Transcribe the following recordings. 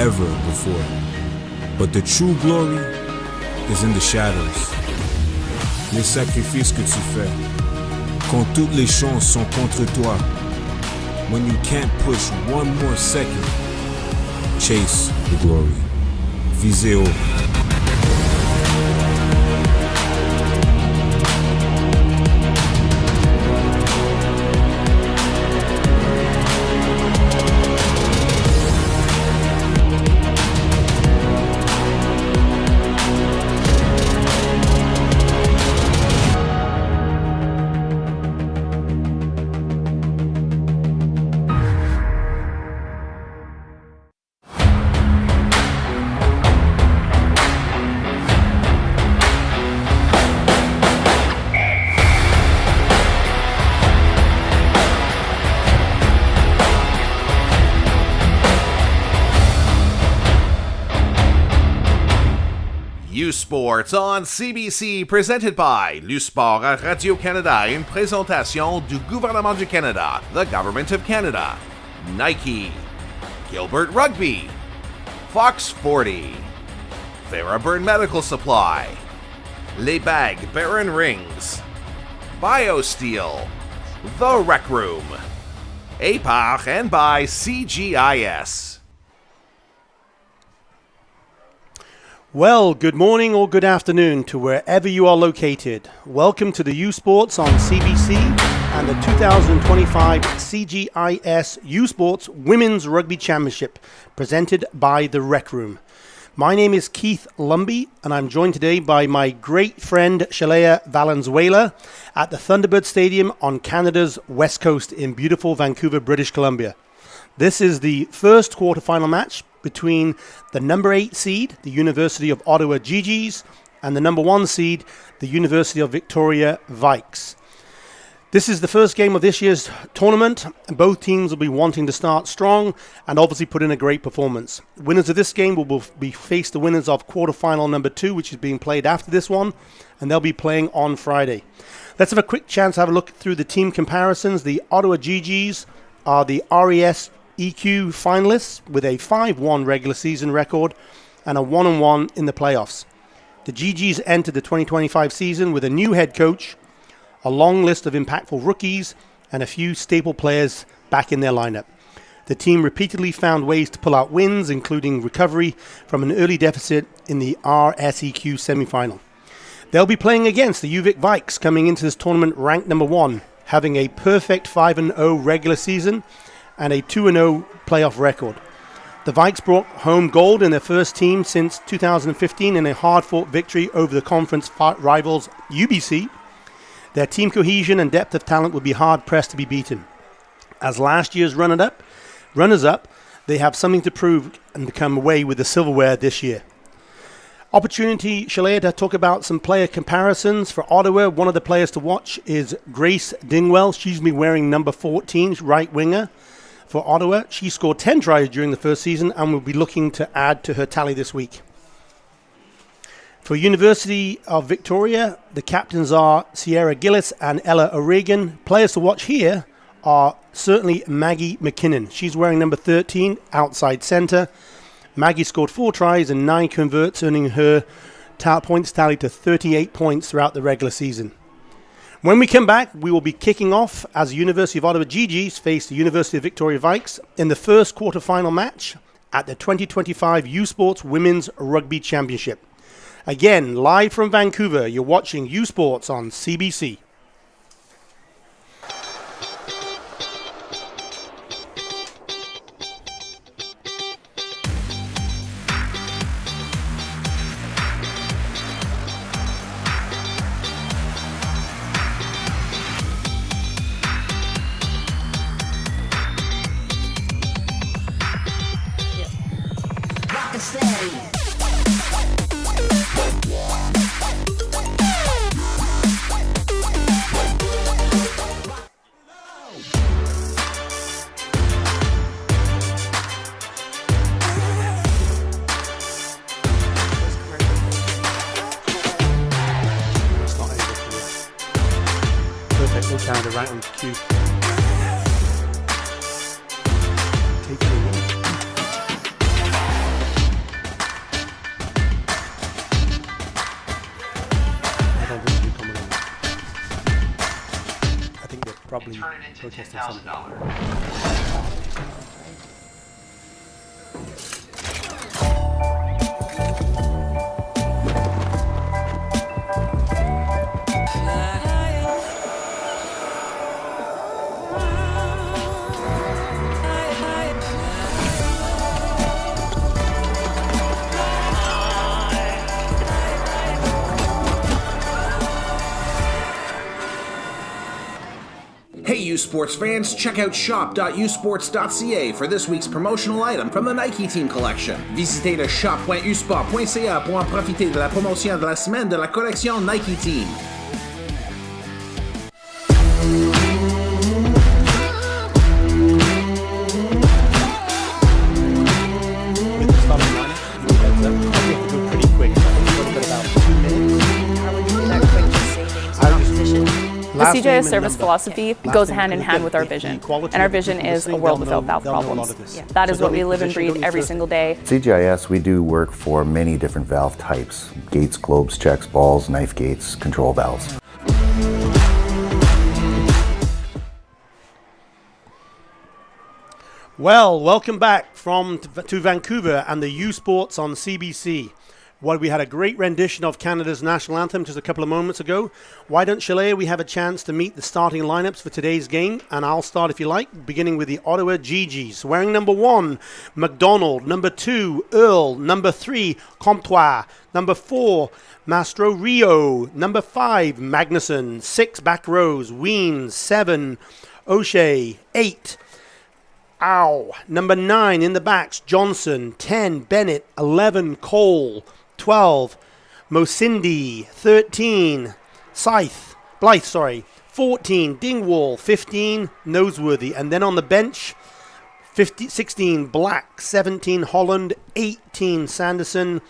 ever before. But the true glory is in the shadows. Les sacrifices que tu fais, quand toutes les chances sont contre toi. When you can't push one more second, chase the glory. Visez haut. Sports on CBC, presented by Sport à Radio-Canada, une présentation du gouvernement du Canada, the Government of Canada, Nike, Gilbert Rugby, Fox 40, Thunderbird Medical Supply, Les Bagues Baron Rings, BioSteel, The Rec Room, APAR, and by CGIS. Well, good morning or good afternoon to wherever you are located. Welcome to the U Sports on CBC and the 2025 CGIS U Sports Women's Rugby Championship, presented by The Rec Room. My name is Keith Lumby, and I'm joined today by my great friend Shalea Valenzuela at the Thunderbird Stadium on Canada's west coast in beautiful Vancouver, British Columbia. This is the first quarterfinal match between the number 8 seed, the University of Ottawa Gee-Gees, and the number 1 seed, the University of Victoria Vikes. This is the first game of this year's tournament, and both teams will be wanting to start strong and obviously put in a great performance. Winners of this game will be face the winners of quarterfinal number 2, which is being played after this one, and they'll be playing on Friday. Let's have a quick chance to have a look through the team comparisons. The Ottawa Gee-Gees are the RES EQ finalists with a 5-1 regular season record and a 1-1 in the playoffs. The Gee-Gees entered the 2025 season with a new head coach, a long list of impactful rookies, and a few staple players back in their lineup. The team repeatedly found ways to pull out wins, including recovery from an early deficit in the RSEQ semifinal. They'll be playing against the UVic Vikes, coming into this tournament ranked number 1, having a perfect 5-0 regular season and a 2-0 playoff record. The Vikes brought home gold in their first team since 2015 in a hard-fought victory over the conference rivals UBC. Their team cohesion and depth of talent would be hard-pressed to be beaten. As last year's runners-up, they have something to prove and to come away with the silverware this year. Opportunity, Shalea, to talk about some player comparisons. For Ottawa, one of the players to watch is Grace Dingwell. She's been wearing number 14, right winger. For Ottawa, she scored 10 tries during the first season and will be looking to add to her tally this week. For University of Victoria, the captains are Sierra Gillis and Ella O'Regan. Players to watch here are certainly Maggie McKinnon. She's wearing number 13, outside centre. Maggie scored 4 tries and 9 converts, earning her points tally to 38 points throughout the regular season. When we come back, we will be kicking off as the University of Ottawa Gee-Gees face the University of Victoria Vikes in the first quarterfinal match at the 2025 U Sports Women's Rugby Championship. Again, live from Vancouver, you're watching U Sports on CBC. Perfect, no counter, right on cue. Take it away. probably turn it into protesting something. $10,000. Hey U Sports fans, check out shop.usports.ca for this week's promotional item from the Nike Team Collection. Visitez le shop.usport.ca pour en profiter de la promotion de la semaine de la collection Nike Team. With the starting lineup, we have to go pretty quick. I think we've got about 2 minutes. How would you that quick to say names of competition? The CJIS service philosophy goes hand in hand with our vision, and our vision is a world without valve problems. That is what we live and breathe every single day. CGIS, we do work for many different valve types: gates, globes, checks, balls, knife gates, control valves. Well, welcome back to Vancouver and the U Sports on CBC. Well, we had a great rendition of Canada's national anthem just a couple of moments ago. Why don't, Shalea, we have a chance to meet the starting lineups for today's game? And I'll start, if you like, beginning with the Ottawa Gee-Gees. Wearing number 1, McDonald. Number 2, Earl. Number 3, Comtois. Number 4, Mastro Rio. Number 5, Magnuson. 6, back rows, Weens. 7, O'Shea. 8, Number 9 in the backs, Johnson. 10, Bennett. 11, Cole. 12, Mosindi. 13, Blythe. 14, Dingwall. 15, Noseworthy. And then on the bench, 16, Black. 17, Holland. 18, Sanderson.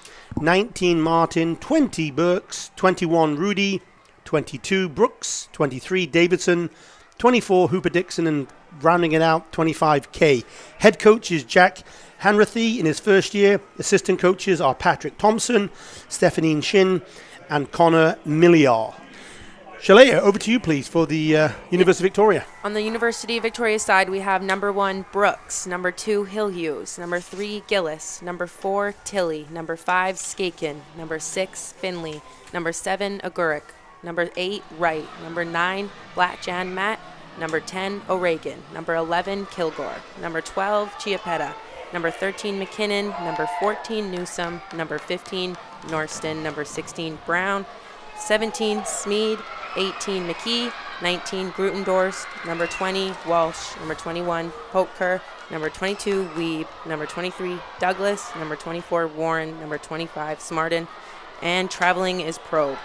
19, Martin. 20, Burks. 21, Rudy. 22, Brooks. 23, Davidson. 24, Hooper Dixon. And rounding it out, 25, K. Head coach is Jack Hanrathy in his first year. Assistant coaches are Patrick Thompson, Stephanie Shin, and Connor Milliar. Shalea, over to you, please, for the University of Victoria. On the University of Victoria side, we have number 1, Brooks. Number 2, Hillhughes. Number 3, Gillis. Number 4, Tilley. Number 5, Skaken. Number 6, Finley. Number 7, Aguric. Number 8, Wright. Number 9, Blackjan Matt. Number 10, O'Regan. Number 11, Kilgore. Number 12, Chiapetta. Number 13, McKinnon. Number 14, Newsom. Number 15, Norston. Number 16, Brown. 17, Smead. 18, McKee. 19, Grutendorst. Number 20, Walsh. Number 21, Poker. Number 22, Weeb. Number 23, Douglas. Number 24, Warren. Number 25, Smartin. And traveling is Probe.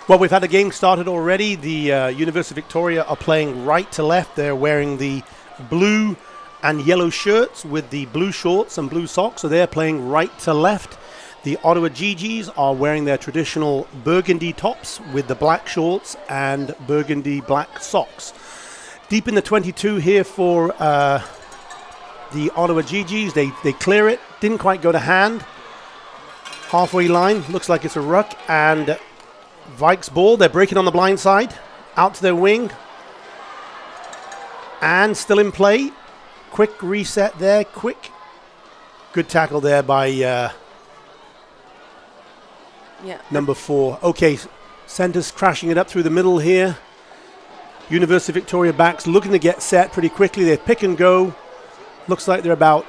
Well, we've had the game started already. The University of Victoria are playing right to left. They're wearing the blue and yellow shirts with the blue shorts and blue socks, so they're playing right to left. The Ottawa Gee-Gees are wearing their traditional burgundy tops with the black shorts and burgundy black socks. Deep in the 22 here for the Ottawa Gee-Gees. They clear it. Didn't quite go to hand. Halfway line. Looks like it's a ruck. And Vikes ball. They're breaking on the blind side. Out to their wing. And still in play. Quick reset there. Good tackle there by number 4. Okay, centers crashing it up through the middle here. University of Victoria backs looking to get set pretty quickly. They pick and go. Looks like they're about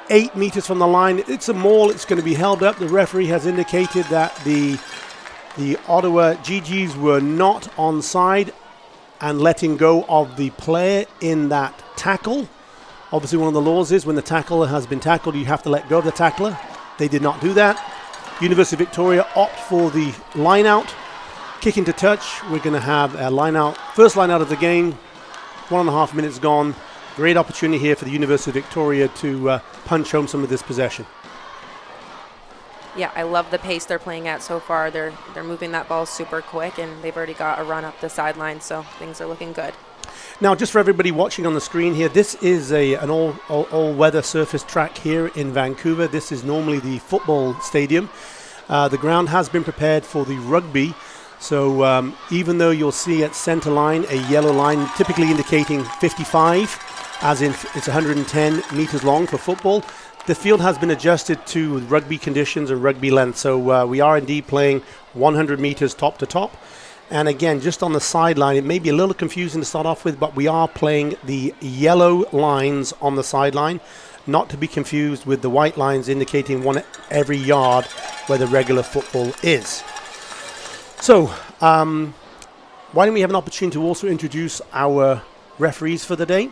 8 meters from the line. It's a maul. It's going to be held up. The referee has indicated that the Ottawa Gee-Gees were not onside and letting go of the player in that tackle. Obviously, one of the laws is when the tackler has been tackled, you have to let go of the tackler. They did not do that. University of Victoria opt for the line out. Kick into touch. We're going to have a line out. First line out of the game. 1.5 minutes gone. Great opportunity here for the University of Victoria to punch home some of this possession. Yeah, I love the pace they're playing at so far. They're moving that ball super quick, and they've already got a run up the sideline, so things are looking good. Now, just for everybody watching on the screen here, this is an all-weather surface track here in Vancouver. This is normally the football stadium. The ground has been prepared for the rugby. So even though you'll see at center line a yellow line typically indicating 55, as in it's 110 meters long for football, the field has been adjusted to rugby conditions and rugby length. So we are indeed playing 100 meters top to top. And again, just on the sideline, it may be a little confusing to start off with, but we are playing the yellow lines on the sideline, not to be confused with the white lines indicating one every yard where the regular football is. So, why don't we have an opportunity to also introduce our referees for the day?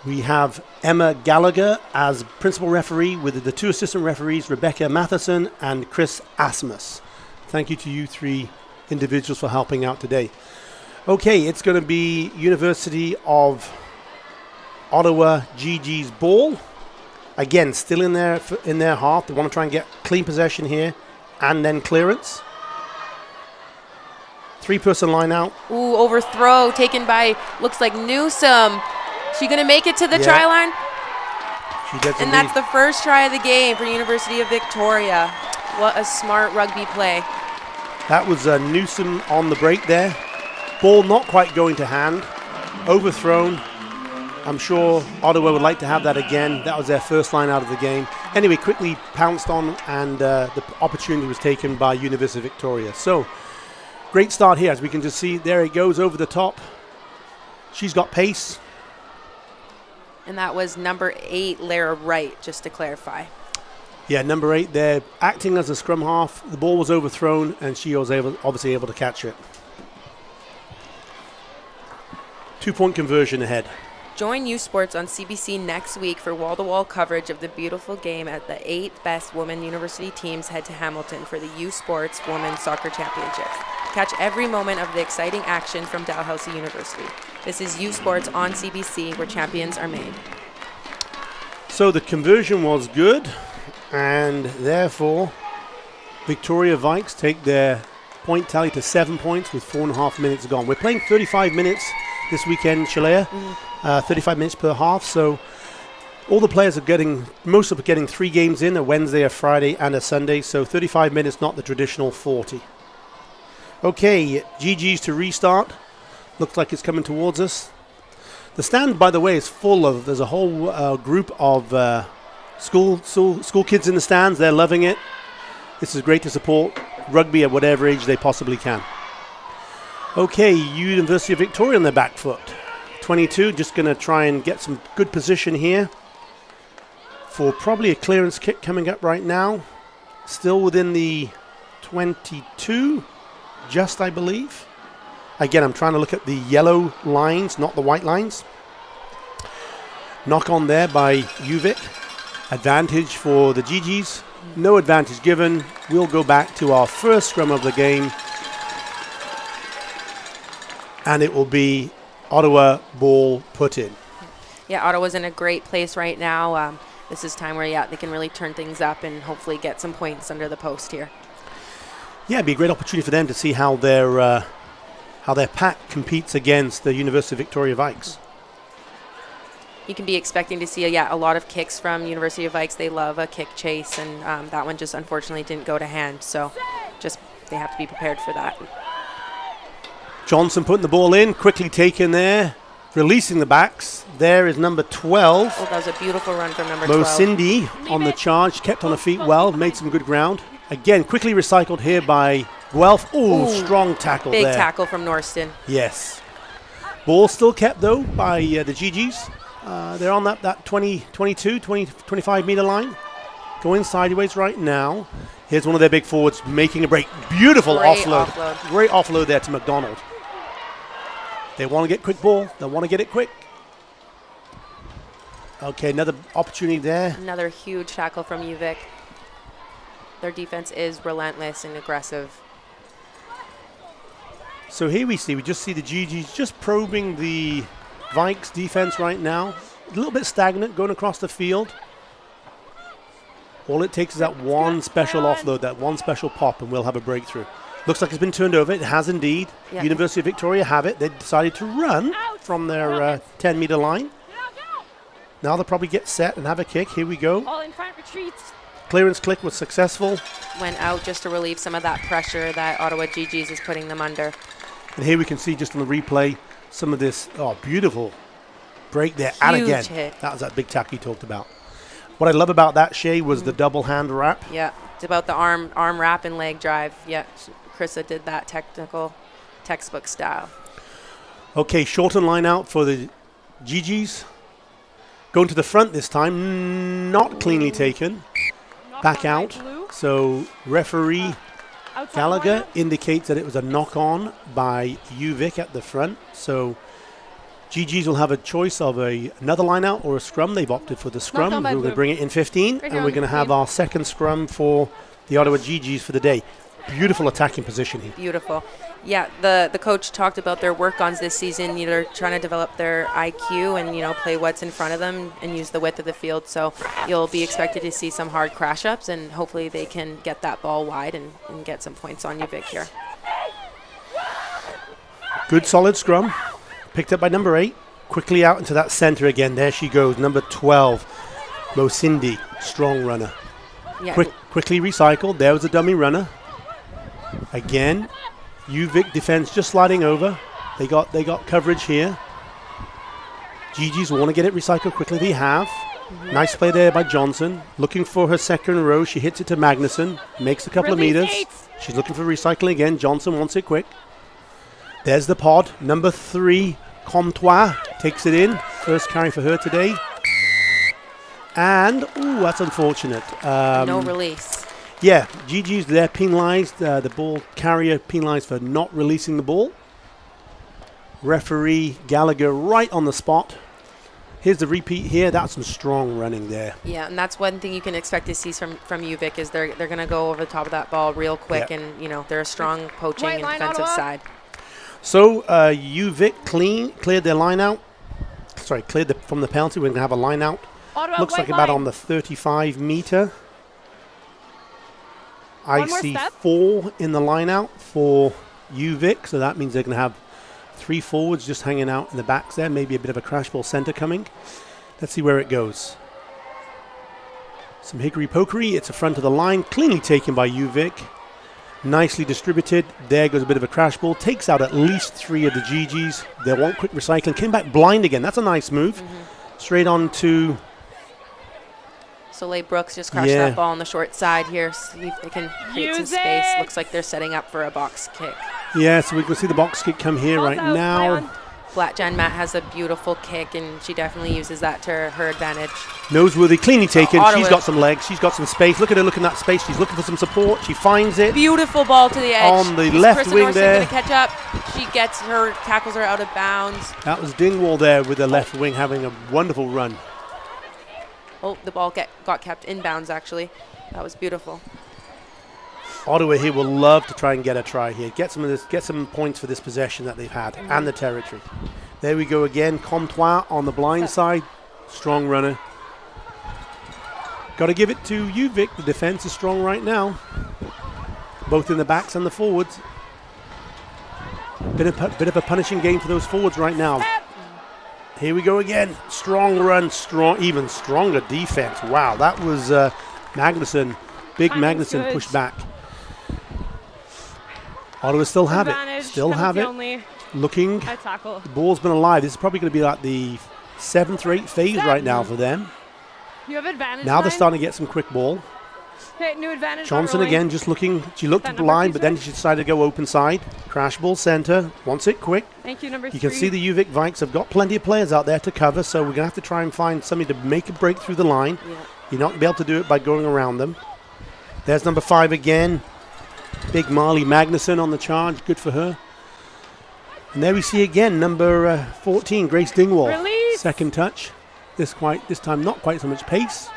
We have Emma Gallagher as principal referee with the two assistant referees, Rebecca Matheson and Chris Asmus. Thank you to you three individuals for helping out today. Okay, it's going to be University of Ottawa Gee-Gees ball. Again, still in their half. They want to try and get clean possession here and then clearance. Three-person line out. Ooh, overthrow taken by, looks like Newsom. She going to make it to the try line? She gets and that's the first try of the game for University of Victoria. What a smart rugby play. That was Newsom on the break there. Ball not quite going to hand. Overthrown. I'm sure Ottawa would like to have that again. That was their first line out of the game. Anyway, quickly pounced on, and the opportunity was taken by University of Victoria. So, great start here, as we can just see. There it goes over the top. She's got pace. And that was number 8, Lara Wright, just to clarify. Yeah, number 8 there, acting as a scrum half. The ball was overthrown, and she was obviously able to catch it. 2-point conversion ahead. Join U Sports on CBC next week for wall-to-wall coverage of the beautiful game as the 8th best women university teams head to Hamilton for the U Sports Women's Soccer Championship. Catch every moment of the exciting action from Dalhousie University. This is U Sports on CBC, where champions are made. So the conversion was good, and therefore Victoria Vikes take their point tally to 7 points with 4.5 minutes gone. We're playing 35 minutes this weekend, Shalea. 35 minutes per half, so all the players are getting, most of them are getting 3 games in, a Wednesday, a Friday, and a Sunday, so 35 minutes, not the traditional 40. Okay, Gee-Gees to restart. Looks like it's coming towards us. The stand, by the way, is full of, there's a whole group of school kids in the stands. They're loving it. This is great to support rugby at whatever age they possibly can. Okay, University of Victoria on their back foot. 22, just going to try and get some good position here for probably a clearance kick coming up right now. Still within the 22, just I believe. Again, I'm trying to look at the yellow lines, not the white lines. Knock on there by UVic. Advantage for the Gee-Gees. No advantage given. We'll go back to our first scrum of the game. And it will be Ottawa ball put in. Yeah, Ottawa's in a great place right now. This is time where, they can really turn things up and hopefully get some points under the post here. Yeah, it'd be a great opportunity for them to see how their pack competes against the University of Victoria Vikes. You can be expecting to see a lot of kicks from University of Vikes. They love a kick chase, and that one just unfortunately didn't go to hand. So just they have to be prepared for that. Johnson putting the ball in, quickly taken there, releasing the backs. There is number 12. Oh, that was a beautiful run from number 12. Cindy on the charge, kept on her feet well, made some good ground. Again, quickly recycled here by Guelph. Oh, strong tackle big there. Big tackle from Norston. Yes. Ball still kept, though, by the Gee-Gees. They're on that 22, 25 meter line. Going sideways right now. Here's one of their big forwards making a break. Beautiful offload. Great offload there to McDonald. They want to get quick ball. They want to get it quick. Okay, another opportunity there. Another huge tackle from UVic. Their defense is relentless and aggressive. So here we just see the Gee-Gees just probing the Vikes defense right now. A little bit stagnant going across the field. All it takes is that one special offload, that one special pop, and we'll have a breakthrough. Looks like it's been turned over. It has indeed. Yep. University of Victoria have it. They decided to run from their 10-meter line. Now they'll probably get set and have a kick. Here we go. All in front, retreats. clearance click was successful. Went out just to relieve some of that pressure that Ottawa Gee-Gees is putting them under. And here we can see just on the replay some of this, beautiful break there. Huge And again, hit. that was that big tack you talked about. What I love about that, Shay, was the double hand wrap. Yeah, it's about the arm wrap and leg drive. Yeah, Krista did that textbook style. Okay, shorten line out for the Gee-Gees. Going to the front this time, not cleanly taken. Back out. So referee Gallagher indicates that it was a knock-on by UVic at the front. So Gee-Gees will have a choice of another line-out or a scrum. They've opted for the scrum. We're going to bring it in 15, and we're going to have our second scrum for the Ottawa Gee-Gees for the day. Beautiful attacking position here. Beautiful. Yeah, the coach talked about their work-ons this season. They're trying to develop their IQ and, play what's in front of them and use the width of the field. So you'll be expected to see some hard crash-ups, and hopefully they can get that ball wide and get some points on UVic here. Good solid scrum. Picked up by number 8. Quickly out into that center again. There she goes, number 12, Mosindi, strong runner. Yeah. Quickly recycled. There was a dummy runner. Again, UVic defense just sliding over. They got coverage here. Gee-Gees want to get it recycled quickly. They have. Nice play there by Johnson. Looking for her second row. She hits it to Magnuson. Makes a couple of meters. She's looking for recycling again. Johnson wants it quick. There's the pod. Number 3, Comtois takes it in. First carry for her today. And, that's unfortunate. No release. Yeah, Gee-Gees, they're penalized. The ball carrier penalized for not releasing the ball. Referee Gallagher right on the spot. Here's the repeat here. That's some strong running there. Yeah, and that's one thing you can expect to see from UVic is they're going to go over the top of that ball real quick, and they're a strong poaching and defensive side. So UVic cleared their line out. Sorry, cleared from the penalty. We're going to have a line out. Looks like about on the 35 meter. I see 4 in the line out for UVic, so that means they're going to have 3 forwards just hanging out in the backs there. Maybe a bit of a crash ball center coming. Let's see where it goes. Some hickory pokery. It's a front of the line, cleanly taken by UVic. Nicely distributed. There goes a bit of a crash ball. Takes out at least 3 of the Gee-Gees. They want quick recycling. Came back blind again. That's a nice move. Straight on to Soleil Brooks just crashed that ball on the short side here. See if they can create some space. Looks like they're setting up for a box kick. Yeah, so we can see the box kick come here right now. Flatjan Matt has a beautiful kick, and she definitely uses that to her advantage. Noseworthy, cleanly taken. Ottawa. She's got some legs. She's got some space. Look at her looking at that space. She's looking for some support. She finds it. Beautiful ball to the edge. On the left Krista wing Norson there. Gonna catch up. She gets her, tackles her out of bounds. That was Dingwall there with the left wing having a wonderful run. Oh, the ball got kept inbounds, actually. That was beautiful. Ottawa here will love to try and get a try here. Get some points for this possession that they've had and the territory. There we go again. Comtois on the blind side. Strong runner. Got to give it to UVic. The defense is strong right now. Both in the backs and the forwards. Bit of a punishing game for those forwards right now. Here we go again. Strong run, even stronger defense. Wow, that was Magnuson. Big Magnuson pushed back. Ottawa still have it. Still have it. Looking. The ball's been alive. This is probably going to be like the 7th or 8th phase right now for them. You have advantage. Now they're starting to get some quick ball. Okay, new advantage. Johnson again just looking. She looked blind, but then she decided to go open side. Crash ball center. Wants it quick. Thank you, number 3. You can see the UVic Vikes have got plenty of players out there to cover, so we're going to have to try and find somebody to make a break through the line. Yeah. You're not going to be able to do it by going around them. There's number 5 again. Big Marley Magnuson on the charge. Good for her. And there we see again number 14, Grace Dingwall. Release. Second touch. This time not quite so much pace.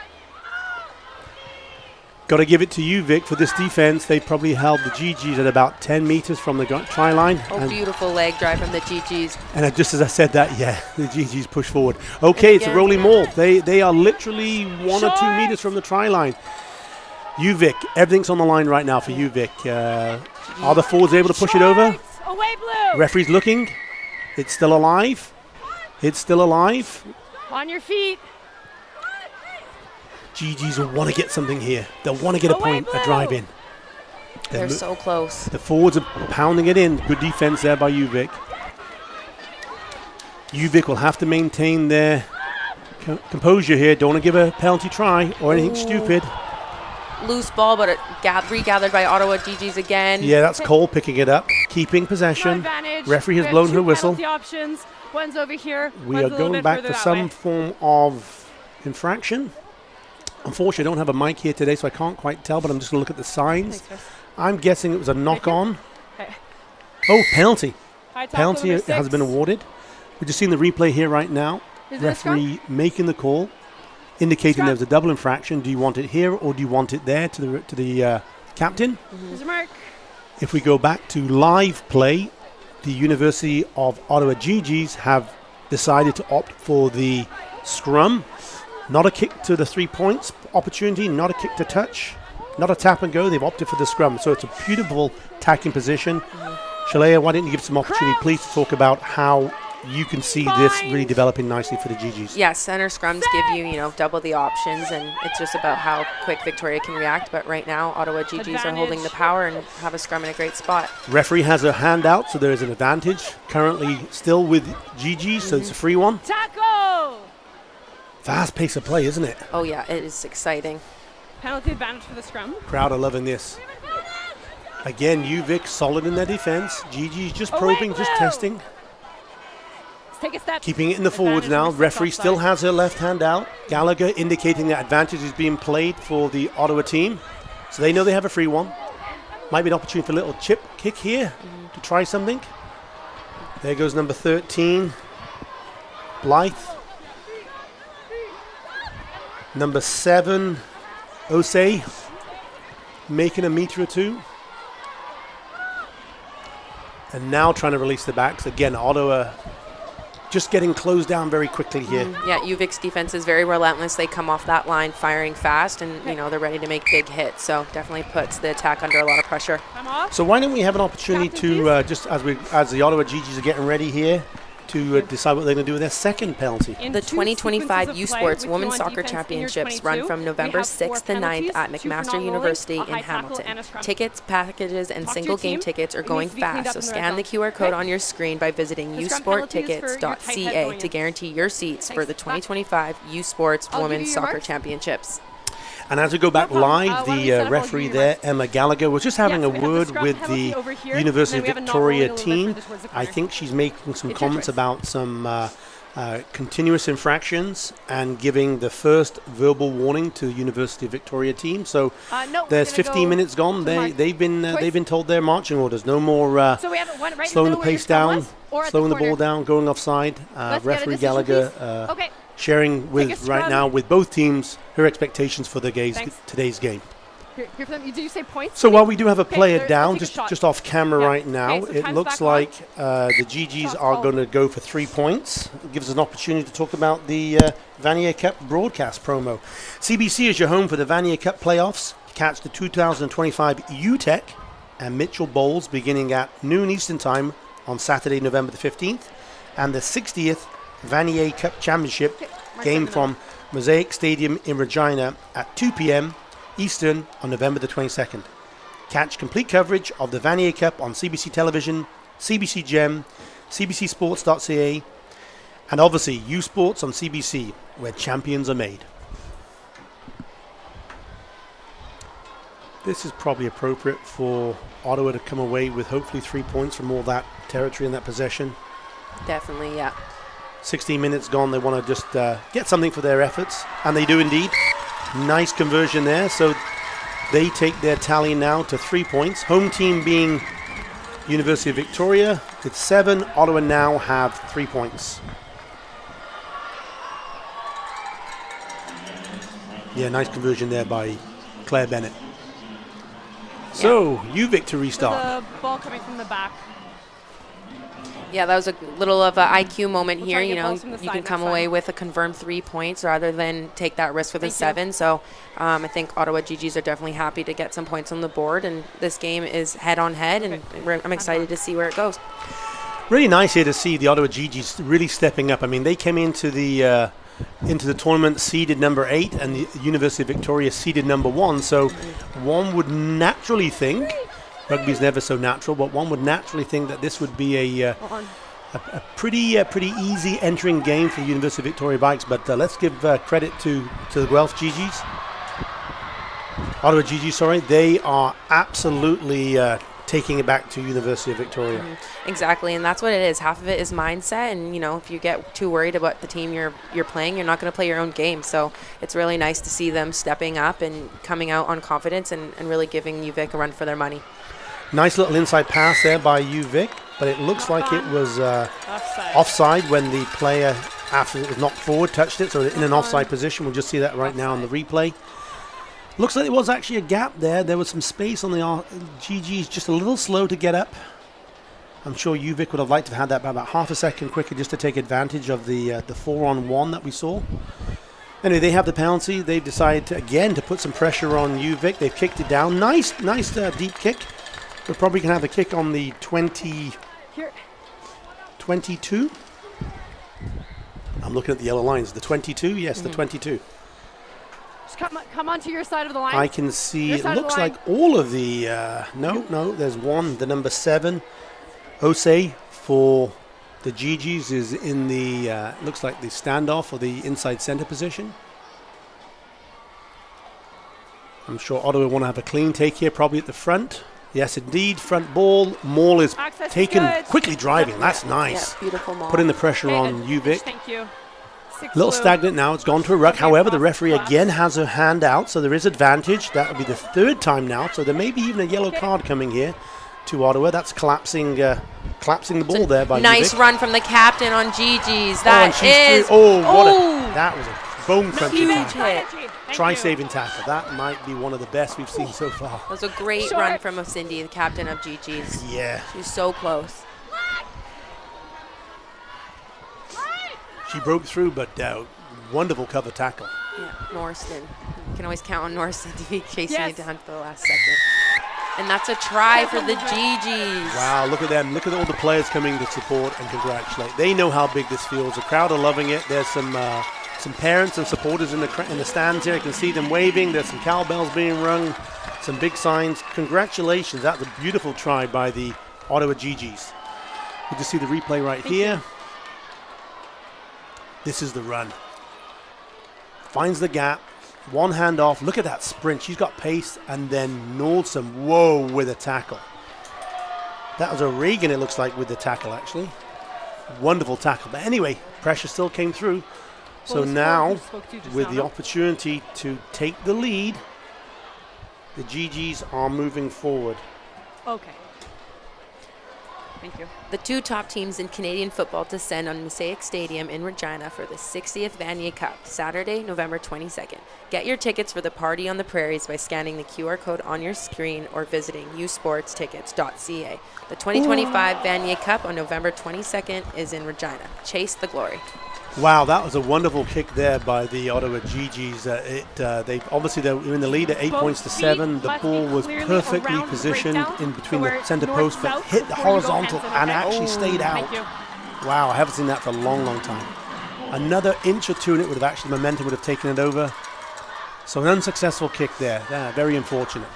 Got to give it to UVic for this defense. They probably held the Gee-Gees at about 10 meters from the try line. Oh, beautiful leg drive from the Gee-Gees. And just as I said that, the Gee-Gees push forward. Okay, it's a rolling maul. They are literally 1 or 2 meters from the try line. UVic, everything's on the line right now for UVic. Are the forwards able to push it over? Away blue. Referee's looking. It's still alive. It's still alive. On your feet. Gee-Gees will want to get something here. They'll want to get a point, a drive in. They're so close. The forwards are pounding it in. Good defense there by UVic. UVic will have to maintain their composure here. Don't want to give a penalty try or anything stupid. Loose ball, but it regathered by Ottawa Gee-Gees again. Yeah, that's Cole picking it up, keeping possession. Referee has blown her whistle. Options. One's over here. We are going back to some form of infraction. Unfortunately, I don't have a mic here today, so I can't quite tell, but I'm just going to look at the signs. I'm guessing it was a knock-on. Okay. Oh, penalty. Penalty has been awarded. We've just seen the replay here right now. Referee making the call, indicating there was a double infraction. Do you want it here or do you want it there to the captain? There's a mark. If we go back to live play, the University of Ottawa Gee-Gees have decided to opt for the scrum. Not a kick to the 3 points opportunity, not a kick to touch, not a tap and go. They've opted for the scrum. So it's a beautiful attacking position. Shalea, why don't you give some opportunity, please, to talk about how you can see this really developing nicely for the Gee-Gees. Yes, center scrums give you, double the options, and it's just about how quick Victoria can react. But right now, Ottawa Gee-Gees are holding the power and have a scrum in a great spot. Referee has a hand out, so there is an advantage. Currently still with Gee-Gees, so it's a free one. Tackle! Fast pace of play, isn't it? Oh, yeah, it is exciting. Penalty advantage for the scrum. Crowd are loving this. Again, UVic solid in their defense. Gee-Gees just probing, just testing. Take a step. Keeping it in the forwards now. Referee still has her left hand out. Gallagher indicating that advantage is being played for the Ottawa team. So they know they have a free one. Might be an opportunity for a little chip kick here to try something. There goes number 13, Blythe. Number 7, Osei, making a meter or two. And now trying to release the backs. Again, Ottawa just getting closed down very quickly here. Yeah, UVic's defense is very relentless. They come off that line firing fast, and they're ready to make big hits. So definitely puts the attack under a lot of pressure. So why don't we have an opportunity to just as the Ottawa Gee-Gees are getting ready here to decide what they're going to do with their second penalty. The 2025 U Sports Women's Soccer Championships run from November 6th to 9th at McMaster University in Hamilton. Tickets, packages, and single game tickets are going fast, so scan the QR code on your screen by visiting usporttickets.ca to guarantee your seats for the 2025 U Sports Women's Soccer Championships. And as we go back live, the referee there, Emma Gallagher, was just having a word with the University of Victoria team. I think she's making some comments about some continuous infractions and giving the first verbal warning to the University of Victoria team. So there's 15 minutes gone. They've been told their marching orders. No more slowing the pace down, slowing the ball down, going offside. Referee Gallagher sharing with now with both teams her expectations for today's game. Did you say points? So while we do have a player down, just off camera right now, it looks like the Gee-Gees are going to go for 3 points. It gives us an opportunity to talk about the Vanier Cup broadcast promo. CBC is your home for the Vanier Cup playoffs. Catch the 2025 UTEC and Mitchell Bowls beginning at noon Eastern Time on Saturday, November the 15th, and the 60th Vanier Cup Championship game from Mosaic Stadium in Regina at 2 p.m. Eastern on November the 22nd. Catch complete coverage of the Vanier Cup on CBC Television, CBC Gem, cbcsports.ca, and obviously U Sports on CBC, where champions are made. This is probably appropriate for Ottawa to come away with hopefully 3 points from all that territory and that possession. Definitely, yeah. 16 minutes gone. They want to just get something for their efforts, and they do indeed. Nice conversion there. So they take their tally now to 3 points. Home team being University of Victoria with 7. Ottawa now have 3 points. Yeah, nice conversion there by Claire Bennett. So, UVic to restart. The ball coming from the back. Yeah, that was a little of an IQ moment here. You can come away with a confirmed 3 points rather than take that risk with a 7. So I think Ottawa Gee-Gees are definitely happy to get some points on the board. And this game is head-on-head, and I'm excited to see where it goes. Really nice here to see the Ottawa Gee-Gees really stepping up. I mean, they came into the into the tournament seeded number 8 and the University of Victoria seeded number 1. So one would naturally think, rugby's never so natural, but one would naturally think that this would be a pretty easy entering game for the University of Victoria Vikes. But let's give credit to the Guelph Gee-Gees. Ottawa Gee-Gees, sorry. They are absolutely taking it back to University of Victoria. Exactly, and that's what it is. Half of it is mindset, and if you get too worried about the team you're playing, you're not going to play your own game. So it's really nice to see them stepping up and coming out on confidence and really giving UVic a run for their money. Nice little inside pass there by UVic, but it looks like it was offside when the player, after it was knocked forward, touched it. So in an offside position. We'll just see that right now on the replay. Looks like there was actually a gap there. There was some space on the GG's, just a little slow to get up. I'm sure UVic would have liked to have had that by about half a second quicker just to take advantage of the 4-on-1 that we saw. Anyway, they have the penalty. They've decided to put some pressure on UVic. They've kicked it down. Nice deep kick. We're probably going to have a kick on the 22. I'm looking at the yellow lines. The 22? Yes, the 22. Come onto your side of the line. I can see, it looks like all of the, no, there's one, the number 7, Osei for the Gee-Gees is in the, looks like the standoff or the inside center position. I'm sure Ottawa want to have a clean take here, probably at the front. Yes, indeed, front ball. Maul is taken, quickly driving, that's nice. Yeah, beautiful Maul. Putting the pressure on UVic. Thank you. A little stagnant now. It's gone to a ruck. However, the referee again has a hand out, so there is advantage. That will be the 3rd time now. So there may be even a yellow card coming here to Ottawa. That's collapsing the ball there by nice UVic. Run from the captain on Gee-Gees. That was a bone crunching tackle. Try saving tackle. That might be one of the best we've seen so far. That was a great run from Cindy, the captain of Gee-Gees. Yeah. She's so close. She broke through, but wonderful cover tackle. Yeah, Norriston. You can always count on Norriston to be chasing it down to the last second. And that's a try for the Gee-Gees. Wow, look at them. Look at all the players coming to support and congratulate. They know how big this feels. The crowd are loving it. There's some parents and supporters in the stands here. I can see them waving. There's some cowbells being rung, some big signs. Congratulations. That's a beautiful try by the Ottawa Gee-Gees. You just see the replay right here. This is the run. Finds the gap. One hand off. Look at that sprint. She's got pace. And then Nordstrom, whoa, with a tackle. That was a Reagan, it looks like, with the tackle, actually. Wonderful tackle. But anyway, pressure still came through. So now, with the opportunity to take the lead, the Gee-Gees are moving forward. Okay. Thank you. The 2 top teams in Canadian football descend on Mosaic Stadium in Regina for the 60th Vanier Cup, Saturday, November 22nd. Get your tickets for the Party on the Prairies by scanning the QR code on your screen or visiting usportstickets.ca. The 2025 Vanier Cup on November 22nd is in Regina. Chase the glory. Wow, that was a wonderful kick there by the Ottawa Gee-Gees. They obviously they were in the lead at 8 points to 7. The ball was perfectly positioned in between the center post, but hit the horizontal and actually stayed out. Wow, I haven't seen that for a long, long time. Another inch or two, and it would have actually momentum would have taken it over. So an unsuccessful kick there. Yeah, very unfortunate.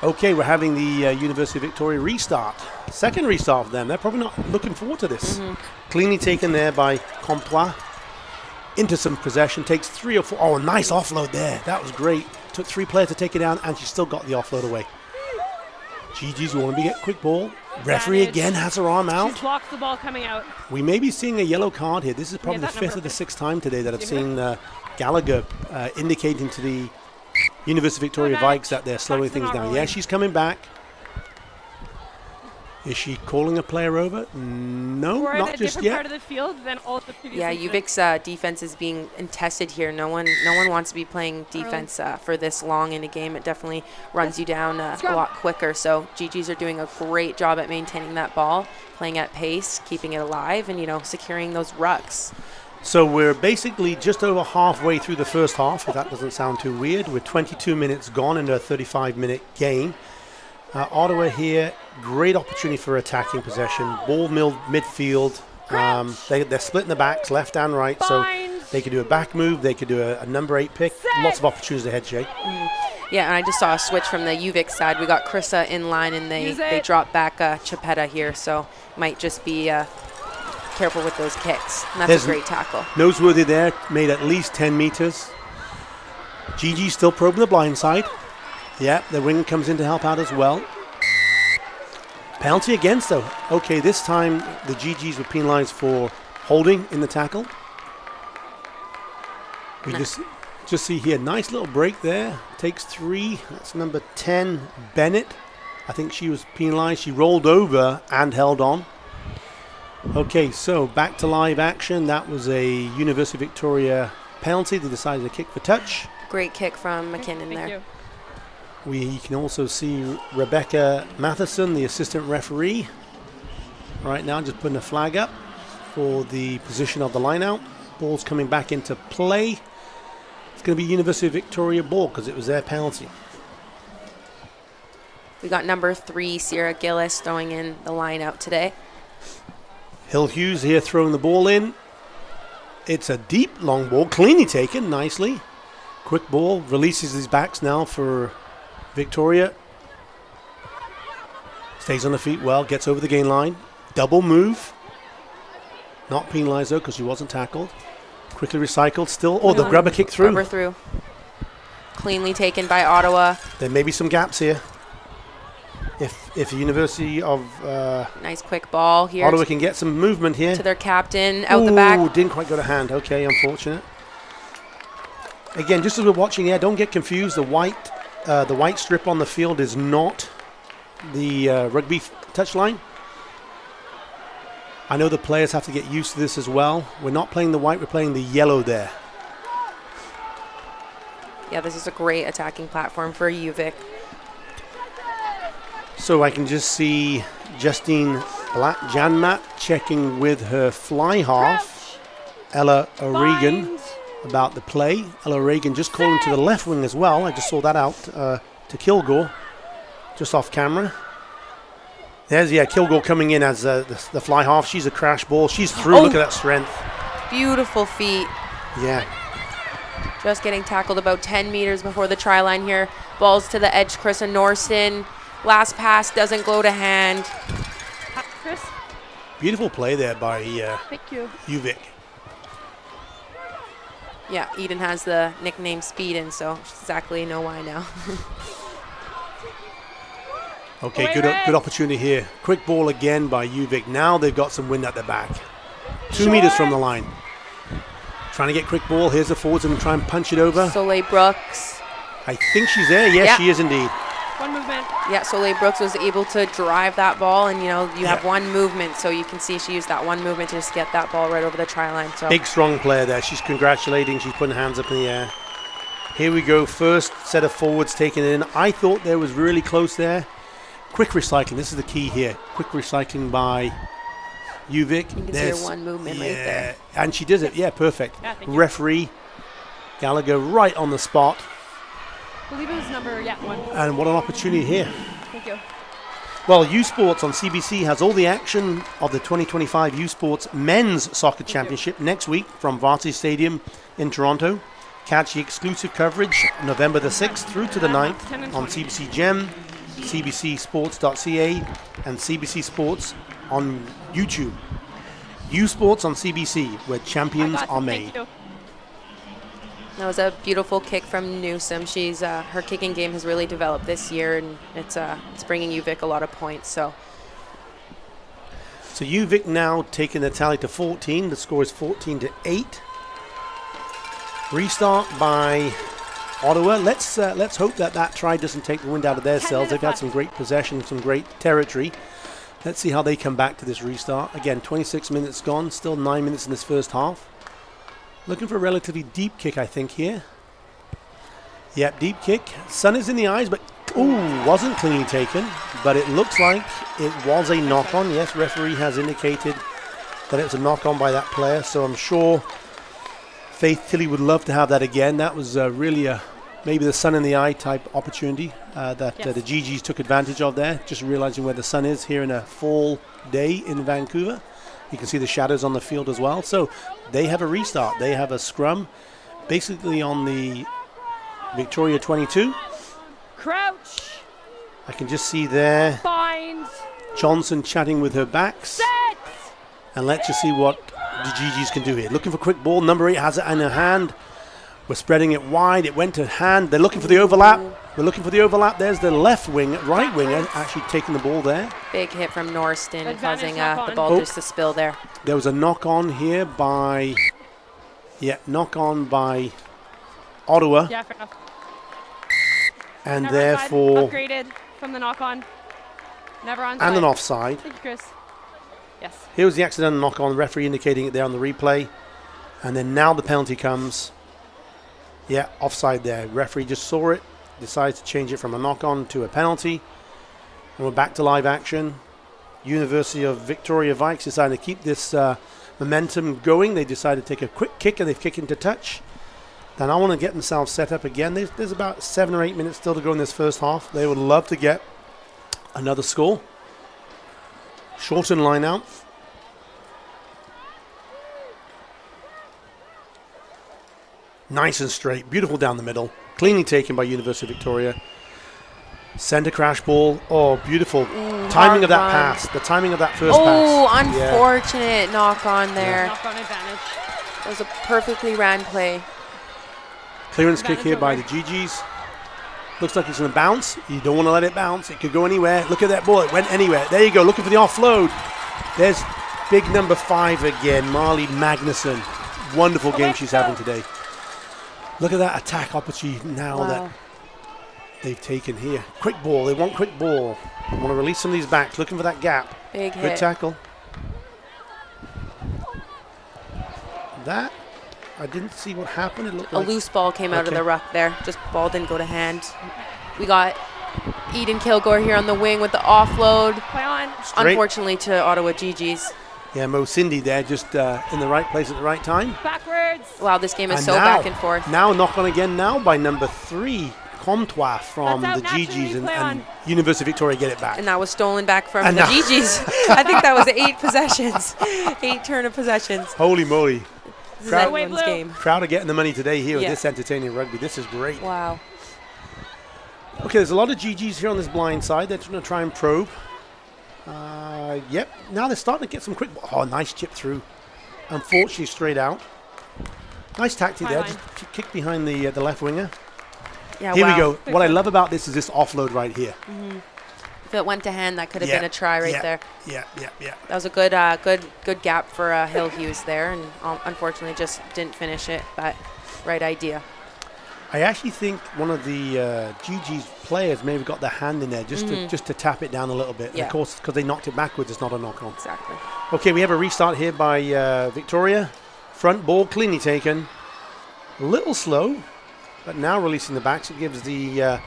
Okay, we're having the University of Victoria restart. Second restart for them. They're probably not looking forward to this. Cleanly taken there by Comtois. Into some possession, takes 3 or 4. Oh, a nice offload there. That was great. Took 3 players to take it down, and she still got the offload away. Gee-Gees want to get quick ball. Referee again has her arm out. She blocks the ball coming out. We may be seeing a yellow card here. This is probably the 5th or the 6th time today that I've seen Gallagher indicating to the University of Victoria Vikes that they're slowing things down. Yeah, she's coming back. Is she calling a player over? No, not just yet. Part of the field than all the previous. Yeah, UVic's defense is being tested here. No one wants to be playing defense for this long in a game. It definitely runs you down a lot quicker. So Gee-Gees are doing a great job at maintaining that ball, playing at pace, keeping it alive, and securing those rucks. So we're basically just over halfway through the first half, if that doesn't sound too weird. We're 22 minutes gone into a 35-minute game. Ottawa here, great opportunity for attacking possession. Ball milled midfield. They're splitting the backs left and right. So They could do a back move. They could do a number 8 pick. Lots of opportunities ahead, Shay. Yeah, and I just saw a switch from the UVic side. We got Krissa in line, and they dropped back Chapetta here, so might just be careful with those kicks. And that's a great tackle. Noseworthy there, made at least 10 meters. Gee-Gees still probing the blind side. Yeah, the wing comes in to help out as well. Penalty against, though. Okay, this time the Gee-Gees were penalized for holding in the tackle. We just see here, nice little break there. Takes 3. That's number 10, Bennett. I think she was penalized. She rolled over and held on. Okay, so back to live action. That was a University of Victoria penalty. They decided to kick for touch. Great kick from McKinnon there. You. We can also see Rebecca Matheson, the assistant referee, right now just putting a flag up for the position of the line-out. Ball's coming back into play. It's going to be University of Victoria ball because it was their penalty. We got number 3, Sierra Gillis, throwing in the line-out today. Hill Hughes here throwing the ball in. It's a deep long ball, cleanly taken, nicely. Quick ball, releases his backs now for Victoria. Stays on the feet well, gets over the gain line. Double move. Not penalized though because she wasn't tackled. Quickly recycled still. Oh, the grubber kick through. Grubber through. Cleanly taken by Ottawa. There may be some gaps here. If the University of nice quick ball here. Ottawa can get some movement here. To their captain, out the back. Didn't quite go to hand. Okay, unfortunate. Again, just as we're watching here, don't get confused. The white strip on the field is not the rugby touchline. I know the players have to get used to this as well. We're not playing the white, we're playing the yellow there. Yeah, this is a great attacking platform for UVic. So I can just see Justine Janmat checking with her fly half, Ella O'Regan, about the play. Ella O'Regan just calling to the left wing as well. I just saw that out to Kilgore, just off camera. There's, Kilgore coming in as the fly half. She's a crash ball. She's through. Look at that strength. Beautiful feet. Yeah. Just getting tackled about 10 meters before the try line here. Balls to the edge, Krissa Norson. Last pass doesn't go to hand. Chris? Beautiful play there by Thank you. UVic. Yeah, Eden has the nickname Speedin', so exactly know why now. Okay, good opportunity here. Quick ball again by UVic. Now they've got some wind at their back. 2 meters from the line. Trying to get quick ball. Here's the forwards and try and punch it over. Soleil Brooks. I think she's there. Yes, she is indeed. One movement. Yeah, Soleil Brooks was able to drive that ball, and you have one movement, so you can see she used that one movement to just get that ball right over the try line. So big, strong player there. She's congratulating. She's putting hands up in the air. Here we go. First set of forwards taken in. I thought there was really close there. Quick recycling. This is the key here. Quick recycling by UVic. You can see her one movement right there. And she does it. Yeah, perfect. Yeah, referee Gallagher right on the spot. I believe it was number 1. And what an opportunity here. Thank you. Well, U Sports on CBC has all the action of the 2025 U Sports Men's Soccer Championship next week from Varsity Stadium in Toronto. Catch the exclusive coverage November the 6th through to the 9th on CBC Gem, cbcsports.ca, and CBC Sports on YouTube. U Sports on CBC, where champions are made. That was a beautiful kick from Newsom. She's her kicking game has really developed this year, and it's bringing UVic a lot of points. So UVic now taking the tally to 14. The score is 14-8. Restart by Ottawa. Let's hope that try doesn't take the wind out of their sails. They've had some great possession, some great territory. Let's see how they come back to this restart. Again, 26 minutes gone. Still 9 minutes in this first half. Looking for a relatively deep kick, I think, here. Yep, deep kick. Sun is in the eyes, but wasn't cleanly taken. But it looks like it was a knock-on. Yes, referee has indicated that it was a knock-on by that player. So I'm sure Faith Tilley would love to have that again. That was really maybe the sun in the eye type opportunity that the Gee-Gees took advantage of there. Just realizing where the sun is here in a fall day in Vancouver. You can see the shadows on the field as well. So they have a restart. They have a scrum basically on the Victoria 22. Crouch. I can just see there Bind. Johnson chatting with her backs. Set. And let's just see what the Gee-Gees can do here. Looking for quick ball. Number 8 has it in her hand. We're spreading it wide. It went to hand. They're looking for the overlap. We're looking for the overlap. There's the left wing, right winger actually taking the ball there. Big hit from Norston, Advantage causing knock the on. ball just to spill there. There was a knock on here by, knock on by Ottawa. Yeah, fair enough. And Never therefore, onside. Upgraded from the knock on. Never onside. and an offside. Thank you, Chris. Yes. Here was the accidental knock on, referee indicating it there on the replay. And then now the penalty comes. Yeah, offside there. Referee just saw it, decides to change it from a knock on to a penalty. And we're back to live action. University of Victoria Vikes decided to keep this momentum going. They decided to take a quick kick and they've kicked into touch. Then I want to get themselves set up again. There's about 7 or 8 minutes still to go in this first half. They would love to get another score. Shorten line out. Nice and straight. Beautiful down the middle. Cleanly taken by University of Victoria. Centre crash ball. Oh, beautiful. Timing of that run. pass. The timing of that first pass. Oh, Yeah. unfortunate knock on there. Knock on advantage. It was a perfectly ran play. Clearance kick Advantage here by over. the Gee-Gees. Looks like it's going to bounce. You don't want to let it bounce. It could go anywhere. Look at that ball. It went anywhere. There you go. Looking for the offload. There's big number 5 again, Marley Magnuson. Wonderful game she's having today. Look at that attack opportunity now Wow. that they've taken here. Quick ball. They want quick ball. They want to release some of these backs. Looking for that gap. Big Good hit. tackle. That, I didn't see what happened. It looked A like loose ball came out of Okay. the ruck there. Just ball didn't go to hand. We got Eden Kilgore here on the wing with the offload. Play on. straight. Unfortunately to Ottawa Gee-Gees. Yeah, Mo Cindy there, just in the right place at the right time. Backwards. Wow, this game is And so now- back and forth. Now knock on again now by number 3, Comtois from That's the out Gee-Gees, naturally, and, play and on. University of Victoria get it back. And that was stolen back from And the now- Gee-Gees. I think that was 8 possessions. 8 turn of possessions. Holy moly. This is Crowd- everyone's Blue. game. Crowd are getting the money today here Yeah. with this entertaining rugby. This is great. Wow. Okay, there's a lot of Gee-Gees here on this blind side. They're going to try and probe. Yep, now they're starting to get some quick... Oh, nice chip through. Unfortunately, straight out. Nice tactic there. Fine line. Just kick behind the left winger. Yeah, Here wow. we go. What I love about this is this offload right here. If it went to hand, that could have Yeah, been a try right yeah, there. Yeah. That was a good gap for Hill Hughes there, and unfortunately just didn't finish it. But right idea. I actually think one of the Gee-Gees players may have got their hand in there just to tap it down a little bit. And Yeah. of course, because they knocked it backwards, it's not a knock-on. Exactly. Okay, we have a restart here by Victoria. Front ball cleanly taken. A little slow, but now releasing the backs. It gives the... yeah,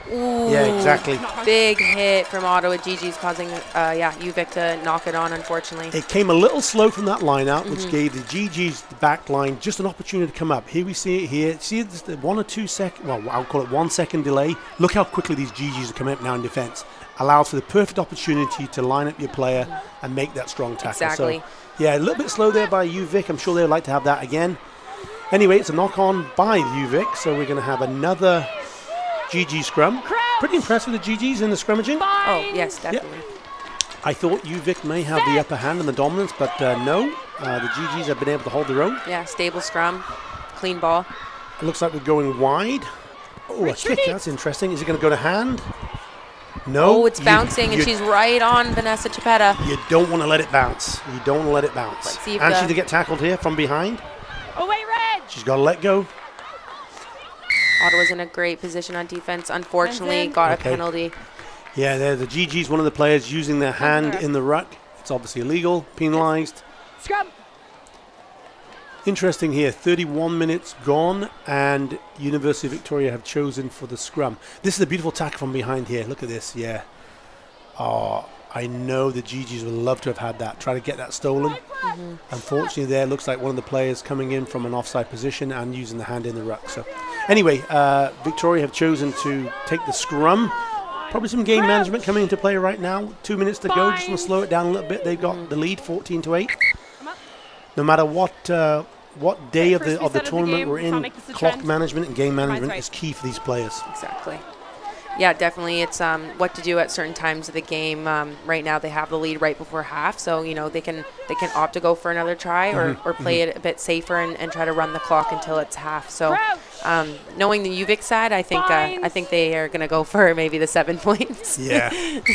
exactly. Big hit from Ottawa Gee-Gees, causing UVic to knock it on, unfortunately. It came a little slow from that line out, which gave the Gee-Gees the back line just an opportunity to come up. Here we see it here. See it's the 1 or 2 second, well, I'll call it 1 second delay. Look how quickly these Gee-Gees are coming up now in defence. Allows for the perfect opportunity to line up your player and make that strong tackle. Exactly. So, yeah, a little bit slow there by UVic. I'm sure they'd like to have that again. Anyway, it's a knock-on by UVic, so we're going to have another Gee-Gee scrum. Pretty impressed with the Gee-Gees in the scrummaging. Oh, yes, definitely. I thought UVic may have the upper hand and the dominance, but no. The Gee-Gees have been able to hold their own. Yeah, stable scrum, clean ball. It looks like we're going wide. Oh, a kick. That's interesting. Is it going to go to hand? No. Oh, it's bouncing, and she's right on Vanessa Chipetta. You don't want to let it bounce. You don't want to let it bounce. Let's see if And the- she's to get tackled here from behind. Oh, wait, red. She's got to let go. Ottawa's in a great position on defense. Unfortunately, Hands in. got a Okay. penalty. Yeah, there. The Gee-Gees, one of the players using their hand in the ruck. It's obviously illegal, penalised. Scrum. Interesting here, 31 minutes gone, and University of Victoria have chosen for the scrum. This is a beautiful tackle from behind here. Look at this, yeah. Oh, I know the Gee-Gees would love to have had that, try to get that stolen. Unfortunately there, looks like one of the players coming in from an offside position and using the hand in the ruck. So anyway, Victoria have chosen to take the scrum. Probably some game management coming into play right now. 2 minutes to go, just want to slow it down a little bit. They've got the lead, 14-8. no matter what day of the First reset tournament game, we're try to in, make this a clock trend. management and game management right. is key for these players. Exactly. Yeah, definitely. It's what to do at certain times of the game. Right now, they have the lead right before half, so they can opt to go for another try or play it a bit safer and try to run the clock until it's half. So, knowing the UVic side, I think they are going to go for maybe the 7 points. Yeah.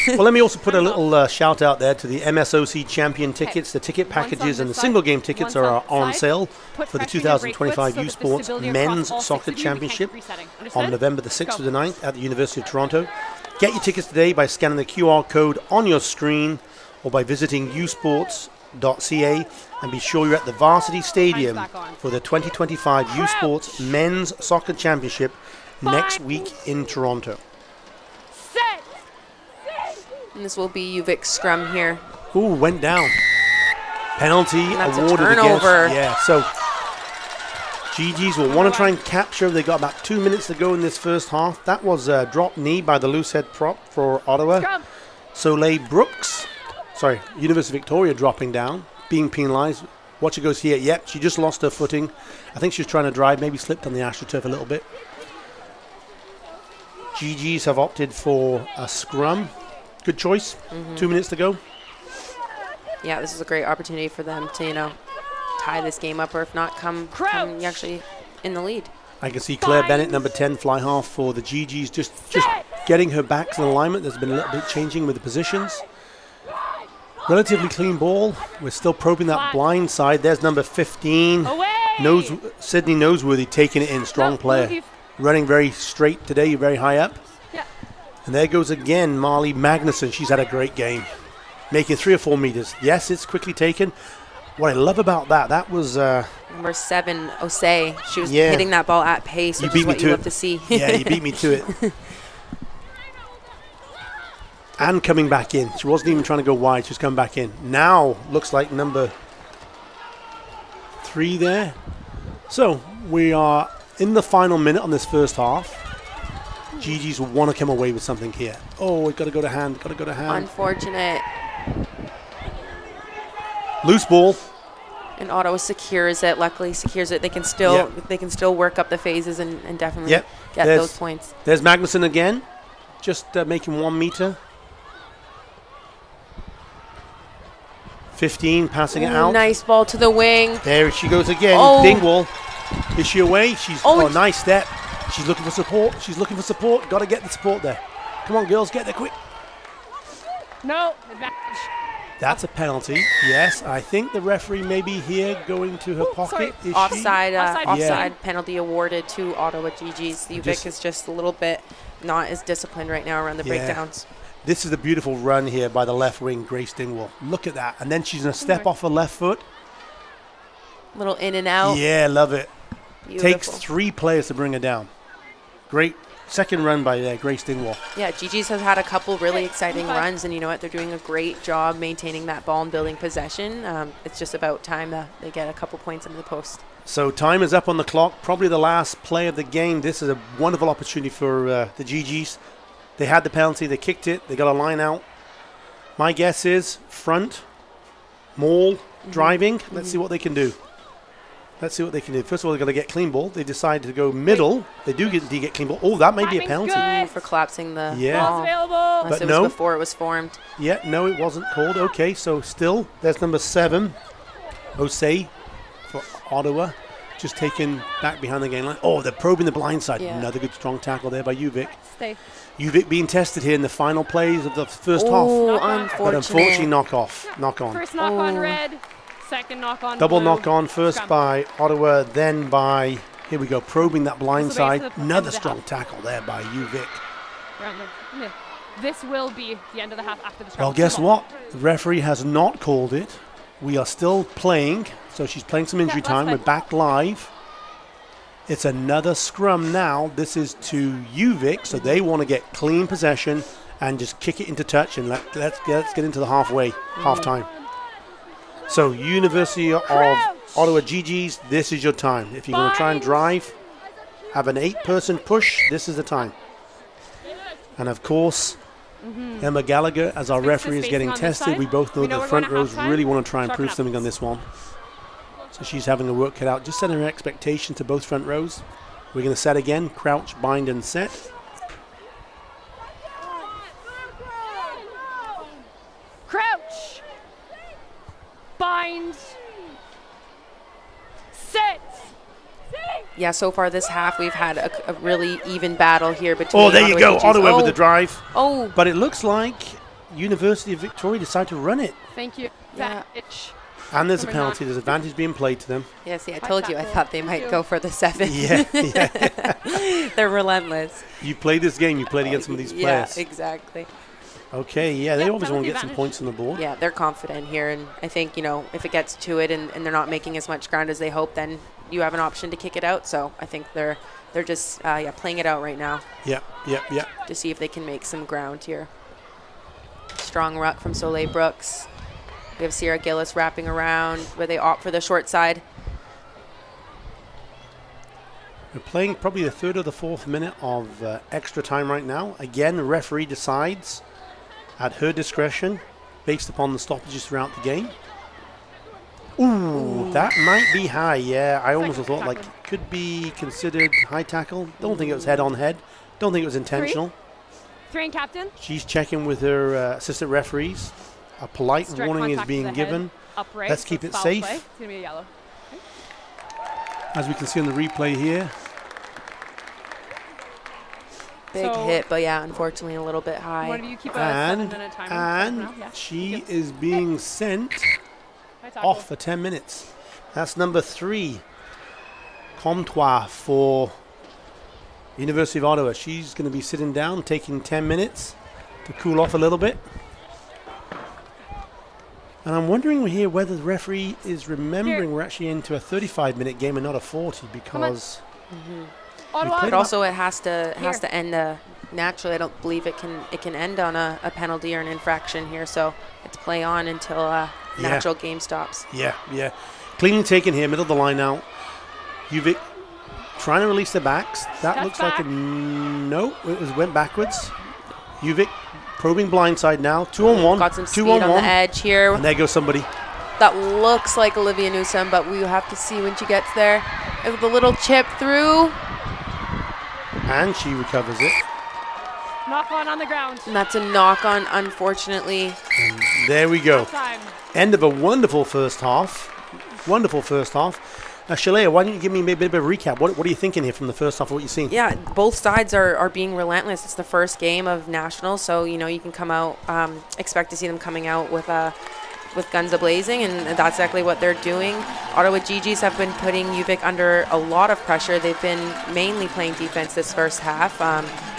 Well, let me also put a little shout out there to the MSOC champion tickets. The ticket packages and the single game tickets are on sale for the 2025 U Sports Men's Soccer Championship on November the 6th to the 9th at the University of Toronto. Get your tickets today by scanning the QR code on your screen or by visiting usports.ca, and be sure you're at the Varsity Stadium for the 2025 U Sports Men's Soccer Championship next week in Toronto. And this will be UVic scrum here. Ooh, went down. Penalty That's a awarded turnover. against. Yeah, so Gee-Gees will want to try and capture. They got about 2 minutes to go in this first half. That was a drop knee by the loose head prop for Ottawa. Scrum. Soleil Brooks, University of Victoria dropping down, being penalised. Watch it goes here. Yep, she just lost her footing. I think she was trying to drive, maybe slipped on the AstroTurf a little bit. Gee-Gees have opted for a scrum. Good choice. 2 minutes to go. Yeah, this is a great opportunity for them to, tie this game up, or if not, come actually in the lead. I can see Claire Bennett, number 10, fly half for the Gee-Gees, just getting her backs in alignment. There's been a little bit changing with the positions. Relatively clean ball. We're still probing that blind side. There's number 15, Sydney Noseworthy, taking it in. Strong player. Running very straight today, very high up. Yeah. And there goes again Marley Magnuson. She's had a great game. Making 3 or 4 meters. Yes, it's quickly taken. What I love about that was... Number 7, Osei. She was hitting that ball at pace, which is what you love to see. Yeah, you beat me to it. And coming back in. She wasn't even trying to go wide. She was coming back in. Now, looks like number 3 there. So, we are in the final minute on this first half. Gee-Gees will want to come away with something here. Oh, it's got to go to hand. Unfortunate. Loose ball. And Ottawa secures it. Luckily secures it. They can still work up the phases and definitely get those points. There's Magnuson again. Just making 1 meter. 15, passing it out. Nice ball to the wing. There she goes again. Oh. Dingwall. Is she away? Nice step. She's looking for support. Got to get the support there. Come on, girls, get there quick. No, advantage. That's a penalty. Yes, I think the referee may be here going to her pocket. Is Offside penalty awarded to Ottawa Gee-Gees. The UVic is just a little bit not as disciplined right now around the breakdowns. This is a beautiful run here by the left wing, Grace Dingwall. Look at that. And then she's going to step off her left foot. Little in and out. Yeah, love it. Beautiful. Takes 3 players to bring her down. Great second run by Grace Dingwall. Yeah, Gee-Gees has had a couple really exciting runs, and you know what? They're doing a great job maintaining that ball and building possession. It's just about time that they get a couple points into the post. So time is up on the clock. Probably the last play of the game. This is a wonderful opportunity for the Gee-Gees. They had the penalty. They kicked it. They got a line out. My guess is front, maul, driving. Let's see what they can do. First of all, they're going to get clean ball. They decide to go middle. They do get clean ball. Oh, that may be a penalty. For collapsing the ball. Available. Unless it was before it was formed. Yeah, no, it wasn't called. Okay, so still, there's number 7, Osei for Ottawa. Just taken back behind the game line. Oh, they're probing the blind side. Yeah. Another good strong tackle there by UVic. UVic being tested here in the final plays of the first half. But unfortunately, knock on. First knock on red. Second knock on double blue. knock on, first Scrum. by Ottawa, then by, here we go, probing that blind side. Another strong tackle there by UVic. This will be the end of the half after the scrum. Well, guess what? The referee has not called it. We are still playing, so she's playing some injury time. We're back live. It's another scrum now. This is to UVic, so they want to get clean possession and just kick it into touch, and let's get into the half time. So, University of Ottawa Gee-Gees, this is your time. If you're going to try and drive, have an 8-person push, this is the time. And of course, Emma Gallagher, as our referee, is getting tested. We both know the front rows really want to try and prove something on this one. So she's having her work cut out. Just setting her expectation to both front rows. We're going to set again. Crouch, bind, and set. Crouch. Bind. Sit. Yeah, so far this half we've had a really even battle here between. Oh, there you go. Gee-Gees. Ottawa with the drive. Oh. But it looks like University of Victoria decided to run it. Thank you. Yeah. And there's a penalty. There's advantage being played to them. Yeah, see, I told you I thought they might go for the 7. Yeah. They're relentless. You played this game. You played against some of these players. Yeah, exactly. Okay, yeah, they always want to get some points on the board. Yeah, they're confident here, and I think, if it gets to it and they're not making as much ground as they hope, then you have an option to kick it out. So I think they're just playing it out right now. Yeah. To see if they can make some ground here. Strong ruck from Soleil Brooks. We have Sierra Gillis wrapping around where they opt for the short side. We're playing probably the 3rd or the 4th minute of extra time right now. Again, the referee decides at her discretion based upon the stoppages throughout the game. Ooh, that might be high. Yeah, I almost thought like could be considered high tackle. Don't think it was head on head. Don't think it was intentional. 3 and captain. She's checking with her assistant referees. A polite warning is being given. Upright, Let's keep it safe. Play. It's going to be a yellow. As we can see on the replay here. Big hit, but yeah, unfortunately a little bit high. One of you keep a 7-minute timer. And she is being sent off for 10 minutes. That's number 3. Comtois for University of Ottawa. She's going to be sitting down, taking 10 minutes to cool off a little bit. And I'm wondering here whether the referee is remembering we're actually into a 35-minute game and not a 40 because... But also it has to end naturally. I don't believe it can end on a penalty or an infraction here. So it's play on until natural game stops. Yeah. Clean taken here, middle of the line now. Uvic trying to release the backs. That looks like a no. It went backwards. Uvic probing blindside now. 2-on-1. Got some speed on the edge here. And there goes somebody. That looks like Olivia Newsom, but we have to see when she gets there. With a little chip through. And she recovers it. Knock on the ground. And that's a knock on, unfortunately. And there we go. End of a wonderful first half. Shalea, why don't you give me maybe a bit of a recap? What are you thinking here from the first half of what you've seen? Yeah, both sides are being relentless. It's the first game of nationals, so you can come out, expect to see them coming out with guns a-blazing, and that's exactly what they're doing. Ottawa Gee-Gees have been putting UVic under a lot of pressure. They've been mainly playing defense this first half,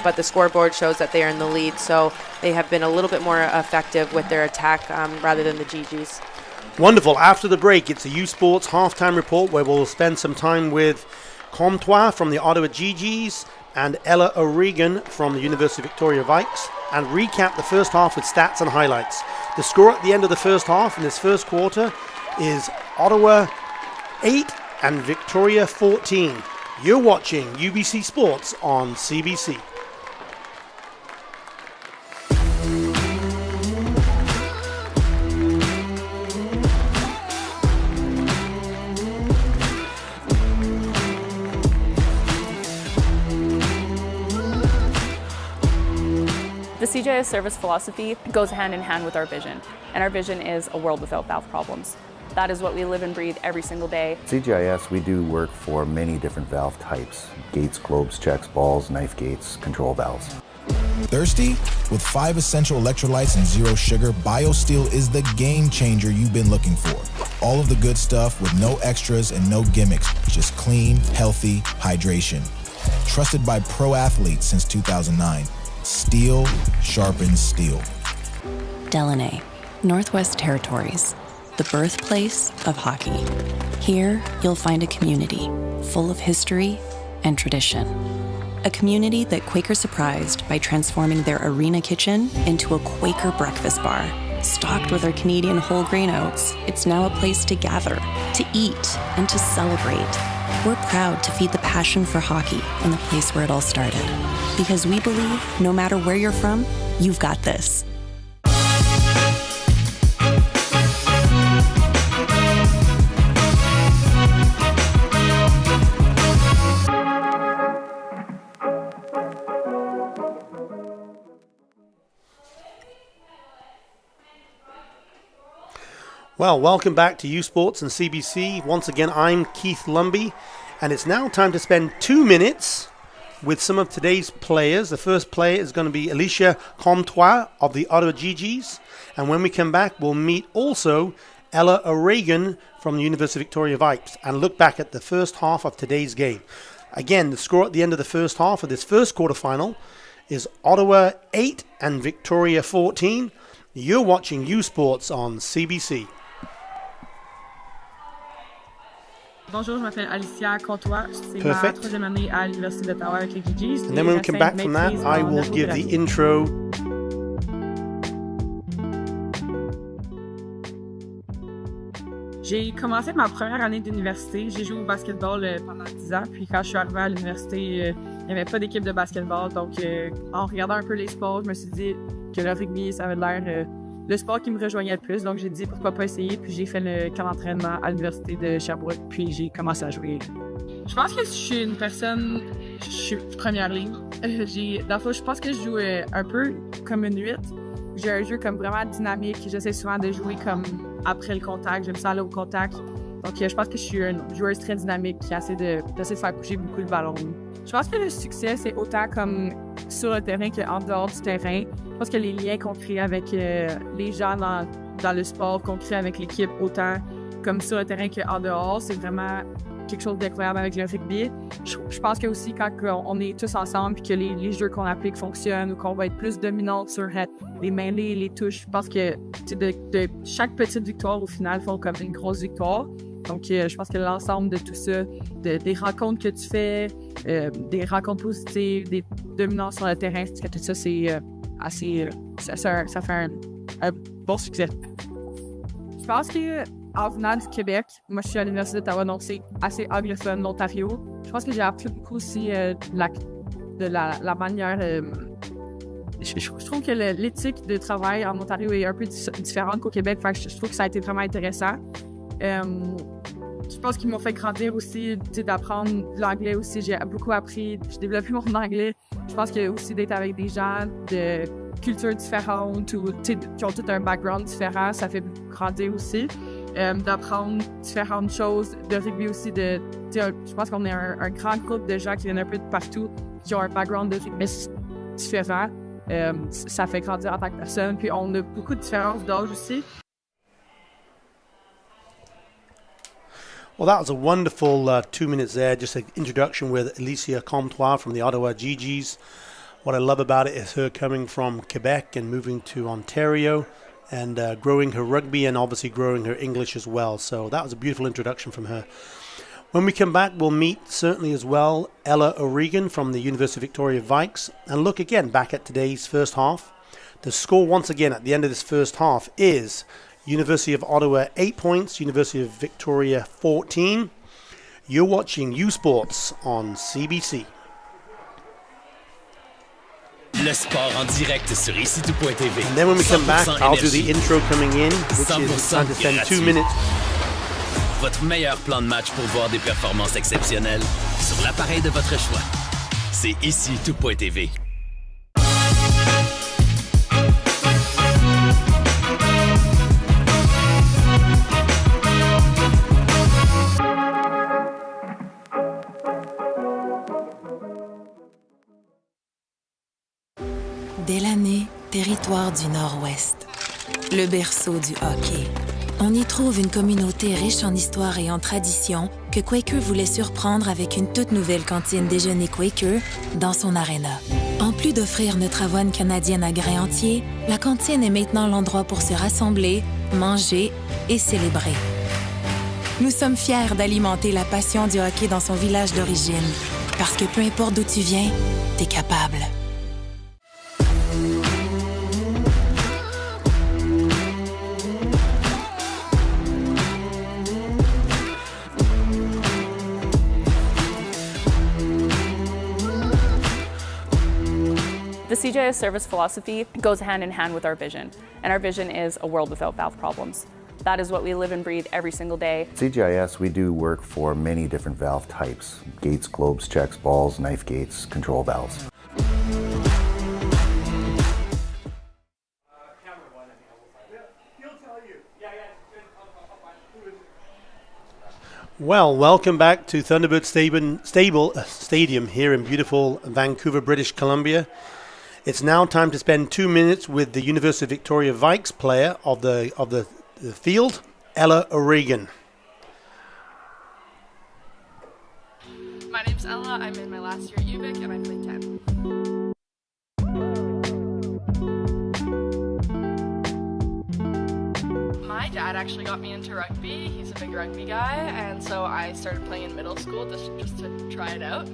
but the scoreboard shows that they are in the lead, so they have been a little bit more effective with their attack rather than the Gee-Gees. Wonderful. After the break, it's the U Sports Halftime Report where we'll spend some time with Comtois from the Ottawa Gee-Gees and Ella O'Regan from the University of Victoria Vikes and recap the first half with stats and highlights. The score at the end of the first half in this first quarter is Ottawa 8 and Victoria 14. You're watching UBC Sports on CBC. The CGIS service philosophy goes hand in hand with our vision, and our vision is a world without valve problems. That is what we live and breathe every single day. CGIS, we do work for many different valve types: gates, globes, checks, balls, knife gates, control valves. Thirsty? With 5 essential electrolytes and 0 sugar, BioSteel is the game changer you've been looking for. All of the good stuff with no extras and no gimmicks, just clean, healthy hydration. Trusted by pro athletes since 2009. Steel sharpens steel. Delaney, Northwest Territories, the birthplace of hockey. Here, you'll find a community full of history and tradition. A community that Quaker surprised by transforming their arena kitchen into a Quaker breakfast bar. Stocked with our Canadian whole grain oats, it's now a place to gather, to eat, and to celebrate. We're proud to feed the passion for hockey in the place where it all started. Because we believe, no matter where you're from, you've got this. Well, welcome back to U Sports and CBC. Once again, I'm Keith Lumby, and it's now time to spend 2 minutes with some of today's players. The first player is going to be Alicia Comtois of the Ottawa Gee-Gees, and when we come back, we'll meet also Ella O'Regan from the University of Victoria Vikes and look back at the first half of today's game. Again, the score at the end of the first half of this first quarterfinal is Ottawa 8 and Victoria 14. You're watching U Sports on CBC. Bonjour, je m'appelle Alicia Comtois. C'est ma troisième année à l'Université d'Ottawa avec les Gee-Gees. And then when we come back from that, I will give the intro. J'ai commencé ma première année d'université. J'ai joué au basketball pendant 10 ans. Puis quand je suis arrivée à l'université, il n'y avait pas d'équipe de basketball. Donc, en regardant un peu les sports, je me suis dit que le rugby, ça avait l'air le sport qui me rejoignait le plus. Donc, j'ai dit pourquoi pas essayer. Puis j'ai fait le camp d'entraînement à l'Université de Sherbrooke. Puis j'ai commencé à jouer. Je pense que je suis une personne... Je suis première ligne. Dans le fond, je pense que je joue un peu comme une 8. J'ai un jeu comme vraiment dynamique. J'essaie souvent de jouer comme après le contact. J'aime ça aller au contact. Donc, je pense que je suis une joueuse très dynamique qui essaie de faire bouger beaucoup le ballon. Je pense que le succès, c'est autant comme sur le terrain qu'en dehors du terrain. Je pense que les liens qu'on crée avec les gens dans le sport, qu'on crée avec l'équipe, autant comme sur le terrain qu'en dehors, c'est vraiment quelque chose d'incroyable avec le rugby. Je pense que aussi quand on est tous ensemble et que les jeux qu'on applique fonctionnent ou qu'on va être plus dominante sur les mêlées, les touches, je pense que de chaque petite victoire au final font comme une grosse victoire. Donc, je pense que l'ensemble de tout ça, des rencontres que tu fais, des rencontres positives, des dominances sur le terrain, tout ça, c'est assez... Ça fait un bon succès. Je pense que en venant du Québec, moi je suis à l'Université d'Ottawa, donc c'est assez anglophone, l'Ontario. Je pense que j'ai appris beaucoup aussi de la manière... Je trouve que l'éthique de travail en Ontario est un peu différente qu'au Québec, fait que je trouve que ça a été vraiment intéressant. Je pense qu'ils m'ont fait grandir aussi, d'apprendre l'anglais aussi. J'ai beaucoup appris, j'ai développé mon anglais. Je pense que aussi d'être avec des gens de cultures différentes ou qui ont tout un background différent, ça fait grandir aussi. D'apprendre différentes choses, de rugby aussi. Je pense qu'on est un grand groupe de gens qui viennent un peu de partout, qui ont un background de rugby différent. Ça fait grandir en tant que personne. Puis on a beaucoup de différences d'âge aussi. Well, that was a wonderful 2 minutes there, just an introduction with Alicia Comtois from the Ottawa Gee-Gees. What I love about it is her coming from Quebec and moving to Ontario and growing her rugby and obviously growing her English as well. So that was a beautiful introduction from her. When we come back, we'll meet certainly as well Ella O'Regan from the University of Victoria Vikes and look again back at today's first half. The score once again at the end of this first half is University of Ottawa 8 points, University of Victoria 14. You're watching U Sports on CBC. Le sport en direct sur ici-tout.tv. And then when we come back, I'll do the intro coming in, which is time to spend 2 minutes. Votre meilleur plan de match pour voir des performances exceptionnelles sur l'appareil de votre choix. C'est ici-tout.tv. Délaney, territoire du Nord-Ouest. Le berceau du hockey. On y trouve une communauté riche en histoire et en tradition que Quaker voulait surprendre avec une toute nouvelle cantine déjeuner Quaker dans son aréna. En plus d'offrir notre avoine canadienne à grains entiers, la cantine est maintenant l'endroit pour se rassembler, manger et célébrer. Nous sommes fiers d'alimenter la passion du hockey dans son village d'origine, parce que peu importe d'où tu viens, t'es capable. The CJS service philosophy goes hand in hand with our vision, and our vision is a world without valve problems. That is what we live and breathe every single day. CGIS, we do work for many different valve types: gates, globes, checks, balls, knife gates, control valves. Well, welcome back to Thunderbird Stadium here in beautiful Vancouver, British Columbia. It's now time to spend 2 minutes with the University of Victoria Vikes player of the field, Ella O'Regan. My name's Ella. I'm in my last year at UVic and I play 10. My dad actually got me into rugby. He's a big rugby guy, and so I started playing in middle school just to try it out.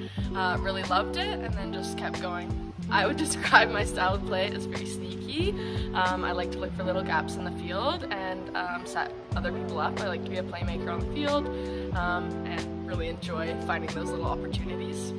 Really loved it, and then just kept going. I would describe my style of play as very sneaky. I like to look for little gaps in the field and set other people up. I like to be a playmaker on the field and really enjoy finding those little opportunities.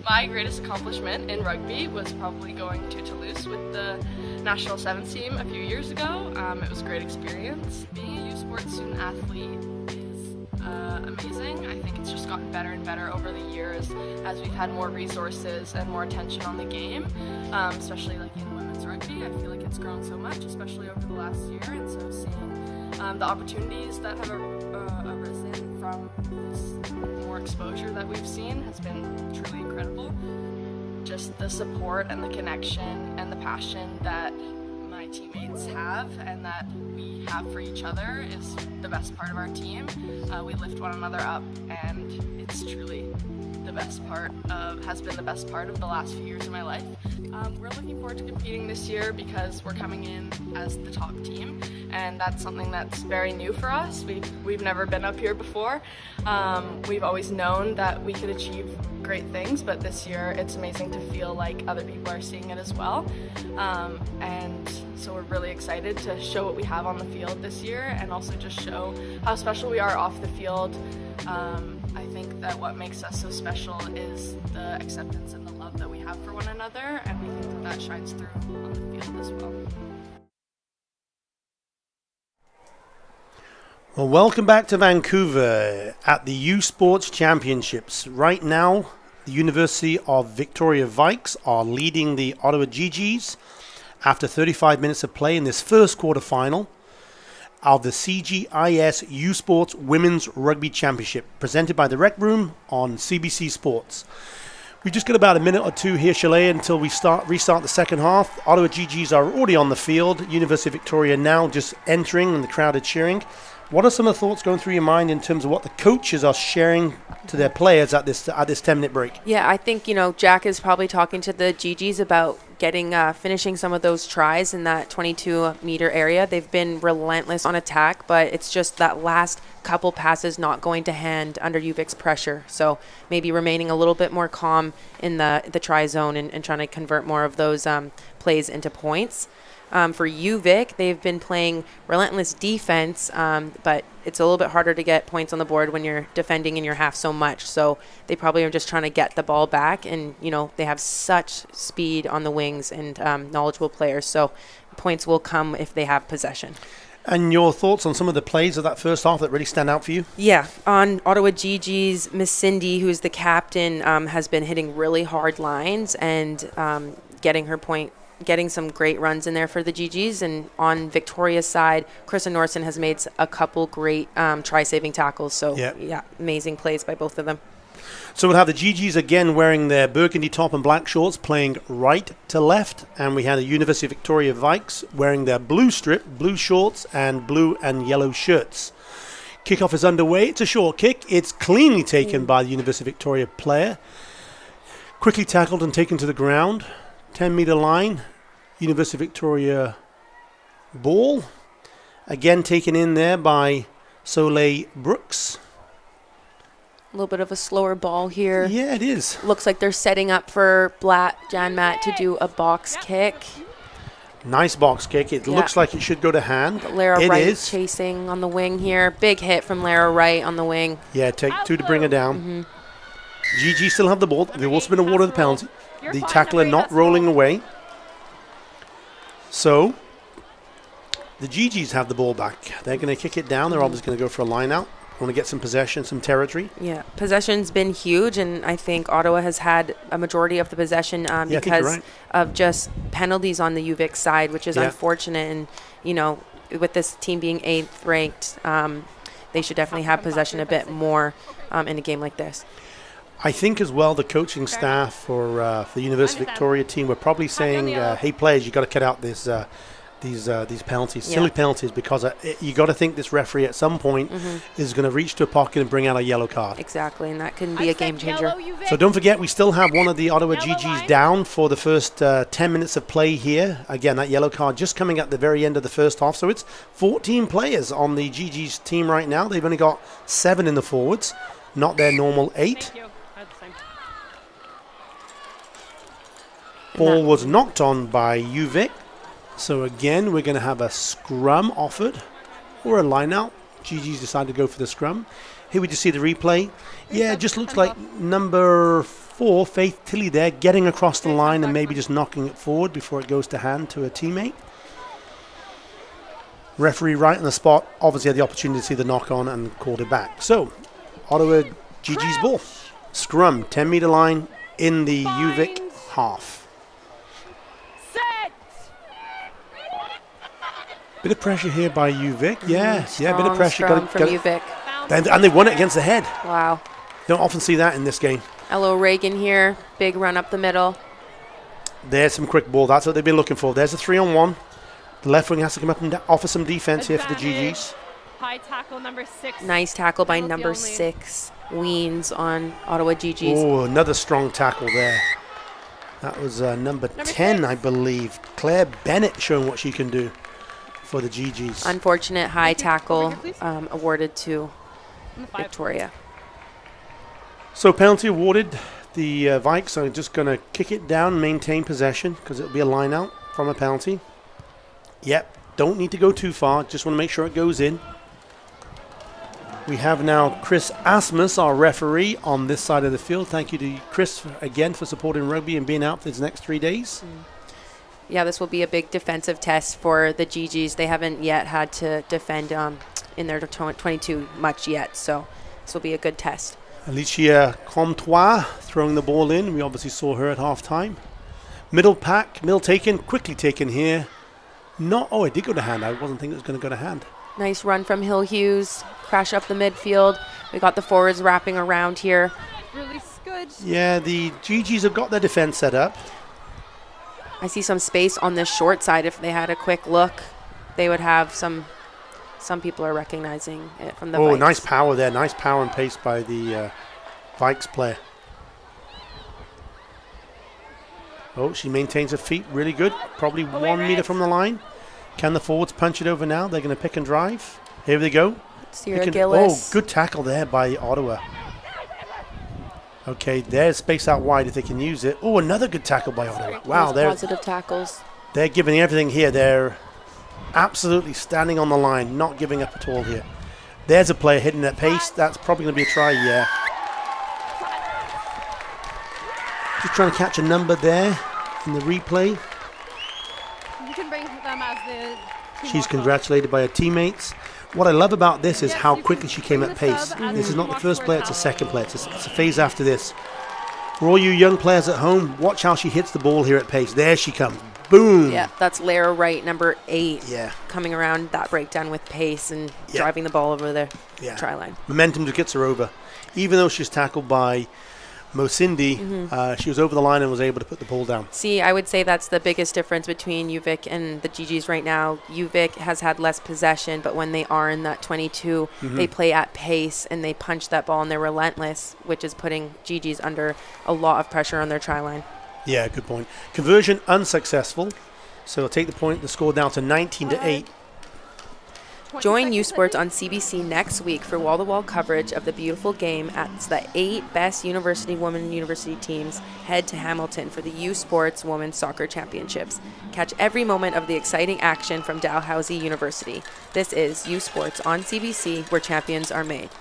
My greatest accomplishment in rugby was probably going to Toulouse with the National Sevens team a few years ago. It was a great experience. Being a U Sports student athlete is amazing. I think it's just gotten better and better over the years as we've had more resources and more attention on the game, especially like in women's rugby. I feel like it's grown so much, especially over the last year, and so seeing the opportunities that have arisen from this more exposure that we've seen has been truly incredible. Just the support and the connection and the passion that my teammates have and that we have for each other is the best part of our team. We lift one another up, and it's truly the best part has been the best part of the last few years of my life. We're looking forward to competing this year because we're coming in as the top team, and that's something that's very new for us. We've never been up here before. We've always known that we could achieve great things, but this year it's amazing to feel like other people are seeing it as well. And so we're really excited to show what we have on the field this year and also just show how special we are off the field. I think that what makes us so special is the acceptance and the love that we have for one another, and we think that shines through on the field as well. Well, welcome back to Vancouver at the U Sports Championships. Right now, the University of Victoria Vikes are leading the Ottawa Gee-Gees after 35 minutes of play in this first quarterfinal of the CGIS U Sports Women's Rugby Championship, presented by the Rec Room on CBC Sports. We just got about a minute or two here, Chalet, until we restart the second half. Ottawa Gee-Gees are already on the field. University of Victoria now just entering and the crowd are cheering. What are some of the thoughts going through your mind in terms of what the coaches are sharing to their players at this 10-minute break? Yeah, I think, Jack is probably talking to the Gee-Gees about finishing some of those tries in that 22-meter area. They've been relentless on attack, but it's just that last couple passes not going to hand under UVic's pressure. So maybe remaining a little bit more calm in the try zone and trying to convert more of those plays into points. For UVic, they've been playing relentless defense, but it's a little bit harder to get points on the board when you're defending in your half so much. So they probably are just trying to get the ball back, and they have such speed on the wings and knowledgeable players. So points will come if they have possession. And your thoughts on some of the plays of that first half that really stand out for you? Yeah, on Ottawa Gee-Gees, Miss Cindy, who's the captain, has been hitting really hard lines and getting some great runs in there for the Gee-Gees. And on Victoria's side, Krista Norson has made a couple great try-saving tackles. So, yeah, amazing plays by both of them. So we'll have the Gee-Gees again wearing their burgundy top and black shorts, playing right to left. And we had the University of Victoria Vikes wearing their blue strip, blue shorts, and blue and yellow shirts. Kickoff is underway. It's a short kick. It's cleanly taken by the University of Victoria player. Quickly tackled and taken to the ground. 10-meter line, University of Victoria ball. Again taken in there by Soleil Brooks. A little bit of a slower ball here. Yeah, it is. Looks like they're setting up for Jan Matt to do a box kick. Nice box kick. It looks like it should go to hand. Lara Wright chasing on the wing here. Big hit from Lara Wright on the wing. Yeah, take two to bring her down. Mm-hmm. Gee-Gees still have the ball. They've also been awarded the penalty. The tackler not rolling away. So the Gee-Gees have the ball back. They're going to kick it down. They're obviously going to go for a line out. Want to get some possession, some territory. Yeah, possession's been huge, and I think Ottawa has had a majority of the possession because of just penalties on the UVic side, which is unfortunate. And, with this team being 8th ranked, they should definitely have possession a bit more in a game like this. I think as well the coaching staff for the University of Victoria team were probably saying, hey players, you got to cut out these penalties, silly penalties, because you got to think this referee at some point is going to reach to a pocket and bring out a yellow card. Exactly, and that can be a game changer. So don't forget, we still have one of the Ottawa Gee-Gees down for the first 10 minutes of play here. Again, that yellow card just coming at the very end of the first half. So it's 14 players on the Gee-Gees team right now. They've only got 7 in the forwards, not their normal 8. Ball was knocked on by UVic. So again, we're going to have a scrum offered or a line out. Gee-Gees decided to go for the scrum. Here we just see the replay. Yeah, it just looks like number 4, Faith Tilley there, getting across the line and maybe just knocking it forward before it goes to hand to a teammate. Referee right on the spot obviously had the opportunity to see the knock on and called it back. So, Ottawa Gee-Gees ball. Scrum, 10-meter line in the UVic half. Bit of pressure here by UVic. Yeah, bit of pressure. Got from UVic. And they won it against the head. Wow. Don't often see that in this game. Elo Reagan here. Big run up the middle. There's some quick ball. That's what they've been looking for. There's a 3-on-1. The left wing has to come up and offer some defense here for the Gee-Gees. High tackle, number 6. Nice tackle by number 6. Weens on Ottawa Gee-Gees. Oh, another strong tackle there. That was number 10, 6. I believe. Claire Bennett showing what she can do for the Gee-Gees. Unfortunate high tackle awarded to Victoria. So penalty awarded. The Vikes are just going to kick it down, maintain possession, because it'll be a line out from a penalty. Yep, don't need to go too far. Just want to make sure it goes in. We have now Chris Asmus, our referee, on this side of the field. Thank you to Chris again for supporting rugby and being out for these next 3 days. Yeah, this will be a big defensive test for the Gee-Gees. They haven't yet had to defend in their 22 much yet, so this will be a good test. Alicia Comtois throwing the ball in. We obviously saw her at half-time. Middle pack, middle taken, quickly taken here. It did go to hand. I wasn't thinking it was going to go to hand. Nice run from Hill Hughes. Crash up the midfield. We got the forwards wrapping around here. Really good. Yeah, the Gee-Gees have got their defense set up. I see some space on this short side. If they had a quick look, they would have some people are recognizing it from the Vikes. Nice power there. Nice power and pace by the Vikes player. Oh, she maintains her feet really good. Probably 1 meter from the line. Can the forwards punch it over now? They're going to pick and drive. Here they go. Sierra Gillis. Oh, good tackle there by Ottawa. Okay, there's space out wide if they can use it. Oh, another good tackle by Ottawa. Wow, they're positive tackles. They're giving everything here. They're absolutely standing on the line, not giving up at all here. There's a player hitting that pace. That's probably going to be a try, yeah. Just trying to catch a number there in the replay. You can bring them as the She's congratulated by her teammates. What I love about this is how quickly she came at pace. This is not the first player, it's the second player. It's a phase after this. For all you young players at home, watch how she hits the ball here at pace. There she comes. Boom. Yeah, that's Lara Wright, number 8. Yeah. Coming around that breakdown with pace and driving the ball over the try line. Momentum just gets her over. Even though she's tackled by Mosindi, she was over the line and was able to put the ball down. See, I would say that's the biggest difference between UVic and the Gee-Gees right now. UVic has had less possession, but when they are in that 22, they play at pace and they punch that ball and they're relentless, which is putting Gee-Gees under a lot of pressure on their try line. Yeah, good point. Conversion unsuccessful, so it'll take the score down to 19-8. Join U Sports on CBC next week for wall-to-wall coverage of the beautiful game as the 8 best women university teams head to Hamilton for the U Sports Women's Soccer Championships. Catch every moment of the exciting action from Dalhousie University. This is U Sports on CBC, where champions are made.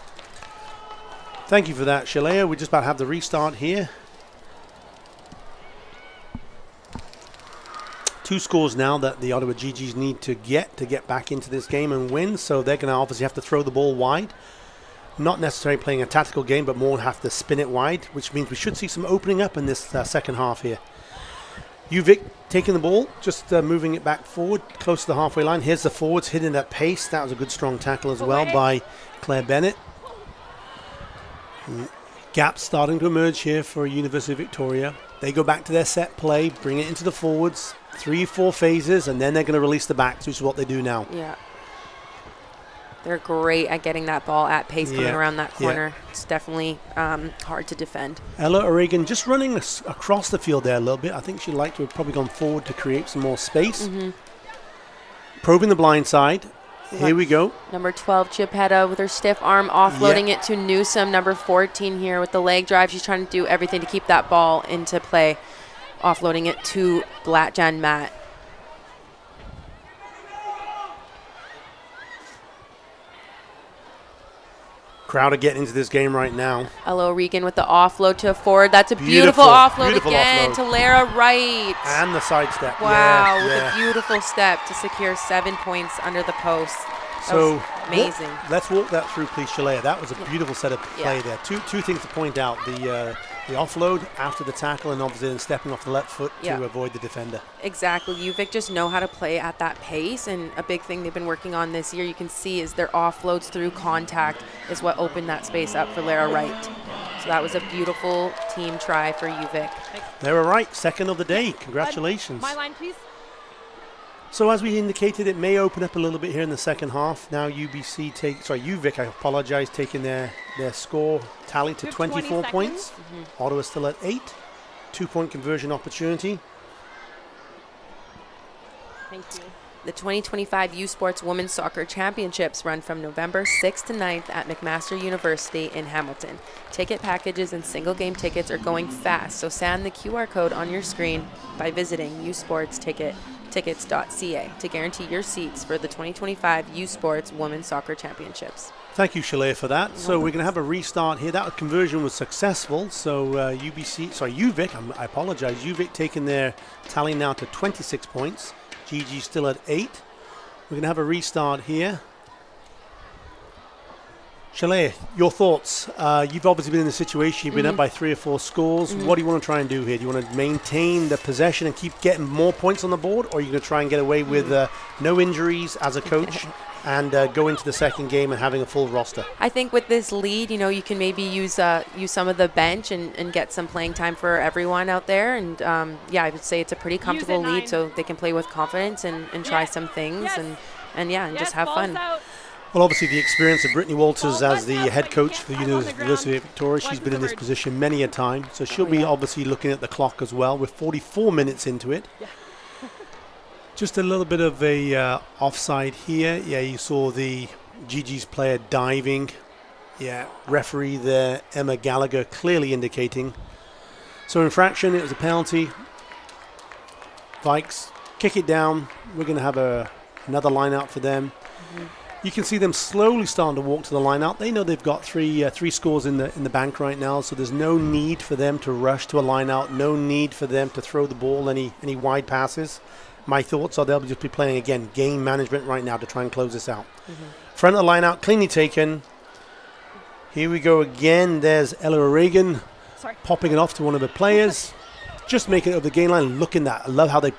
Thank you for that, Shalea. We just about have the restart here. 2 scores now that the Ottawa Gee-Gees need to get back into this game and win, so they're going to obviously have to throw the ball wide. Not necessarily playing a tactical game, but more have to spin it wide, which means we should see some opening up in this second half here. UVic taking the ball, just moving it back forward, close to the halfway line. Here's the forwards hitting that pace. That was a good strong tackle as well by Claire Bennett. Gaps starting to emerge here for University of Victoria. They go back to their set play, bring it into the forwards, 3-4 phases, and then they're going to release the backs, which is what they do now. Yeah. They're great at getting that ball at pace coming around that corner. Yeah. It's definitely hard to defend. Ella O'Regan just running across the field there a little bit. I think she'd like to have probably gone forward to create some more space. Probing the blind side. Here we go. Number 12, Chiapetta, with her stiff arm, offloading it to Newsom. Number 14 here with the leg drive. She's trying to do everything to keep that ball into play. Offloading it to Blatjan Matt. Crowd are getting into this game right now. Ella O'Regan with the offload to a forward. That's a beautiful offload again to Lara Wright. And the sidestep. Wow, with a beautiful step to secure 7 points under the post. So amazing. Let's walk that through, please, Shalea. That was a beautiful set of play there. Two things to point out. The offload after the tackle, and obviously then stepping off the left foot to avoid the defender. Exactly. UVic just know how to play at that pace, and a big thing they've been working on this year, you can see, is their offloads through contact is what opened that space up for Lara Wright. So that was a beautiful team try for UVic. Lara Wright, second of the day. Congratulations. My line, please. So as we indicated, it may open up a little bit here in the second half. Now UVic, I apologize, taking their score tally to 24 points. Ottawa still at 8. 2-point conversion opportunity. Thank you. The 2025 U Sports Women's Soccer Championships run from November 6th to 9th at McMaster University in Hamilton. Ticket packages and single game tickets are going fast, so scan the QR code on your screen by visiting usportstickets.ca to guarantee your seats for the 2025 U Sports Women's Soccer Championships. Thank you, Shalea, for that. So we're going to have a restart here. That conversion was successful. So UVic, I apologize. UVic taking their tally now to 26 points. Gee-Gees still at 8. We're going to have a restart here. Shalea, your thoughts? You've obviously been in the situation. You've been up by 3 or 4 scores. What do you want to try and do here? Do you want to maintain the possession and keep getting more points on the board? Or are you going to try and get away with no injuries as a coach and go into the second game and having a full roster? I think with this lead, you can maybe use some of the bench and get some playing time for everyone out there. And I would say it's a pretty comfortable lead, so they can play with confidence and try some things and just have fun. Well, obviously the experience of Brittany Walters as the head coach for the University of Victoria, she's been in this position many a time, so she'll be obviously looking at the clock as well. We're 44 minutes into it. Just a little bit of a offside here. Yeah, you saw the Gee-Gees player diving. Yeah, referee there, Emma Gallagher, clearly indicating. So infraction, it was a penalty. Vikes kick it down. We're going to have another line out for them. You can see them slowly starting to walk to the line out. They know they've got three scores in the bank right now, so there's no need for them to rush to a line out. No need for them to throw the ball any wide passes. My thoughts are they'll just be playing, again, game management right now to try and close this out. Front of the line out, cleanly taken. Here we go again. There's Ella O'Regan popping it off to one of the players. Just making it over the gain line. Look in that. I love how they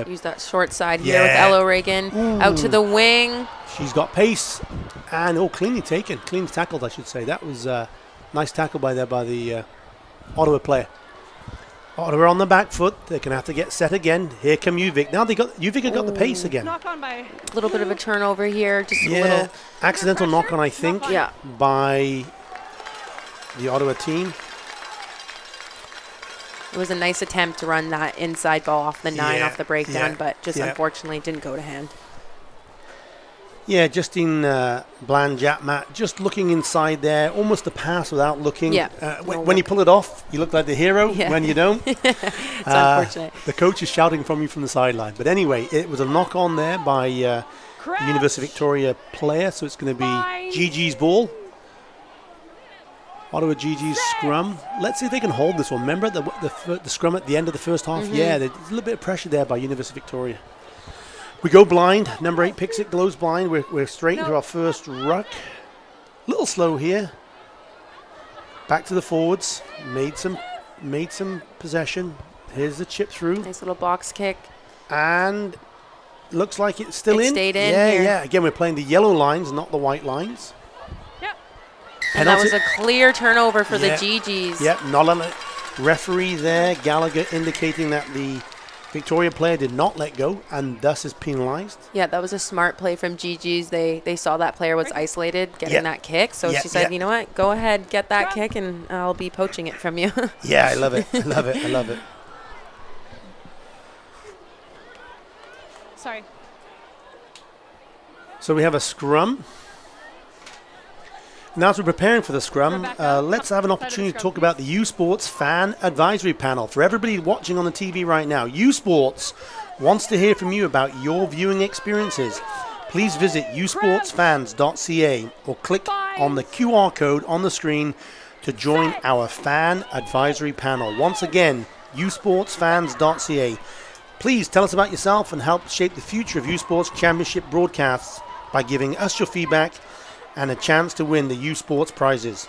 use that short side here with Ella O'Regan. Out to the wing. She's got pace. And, cleanly taken. Clean tackled, I should say. That was a nice tackle by the Ottawa player. Ottawa on the back foot. They're going to have to get set again. Here come UVic. Now UVic have got the pace again. Knock on by a little bit of a turnover here. Just a little. Accidental knock on, I think, by the Ottawa team. It was a nice attempt to run that inside ball off the 9 off the breakdown, but just unfortunately didn't go to hand. Yeah, Justine Blatjan-Matt just looking inside there, almost a pass without looking. When you pull it off, you look like the hero. When you don't, it's unfortunate. The coach is shouting from you from the sideline. But anyway, it was a knock on there by the University of Victoria player, so it's going to be Gee-Gees ball. Ottawa Gee-Gees scrum. Let's see if they can hold this one. Remember the scrum at the end of the first half? Yeah, there's a little bit of pressure there by University of Victoria. We go blind. Number 8 picks it, goes blind. We're straight into our first ruck. A little slow here. Back to the forwards. Made some possession. Here's the chip through. Nice little box kick. And looks like it's still in. Stayed in. Yeah, here. yeah. Again, we're playing the yellow lines, not the white lines. Yep. And that was a clear turnover for the Gee-Gees. Yep, not a referee there. Gallagher indicating that the Victoria player did not let go and thus is penalized. Yeah, that was a smart play from Gee-Gees. They saw that player was isolated getting that kick. So she said, you know what, go ahead, get that kick, and I'll be poaching it from you. Yeah, I love it. I love it. I love it. Sorry. So we have a scrum. Now as we're preparing for the scrum, let's have an opportunity to talk about the U Sports Fan Advisory Panel. For everybody watching on the TV right now, U Sports wants to hear from you about your viewing experiences. Please visit usportsfans.ca or click on the QR code on the screen to join our Fan Advisory Panel. Once again, usportsfans.ca. Please tell us about yourself and help shape the future of U Sports Championship broadcasts by giving us your feedback and a chance to win the U Sports prizes.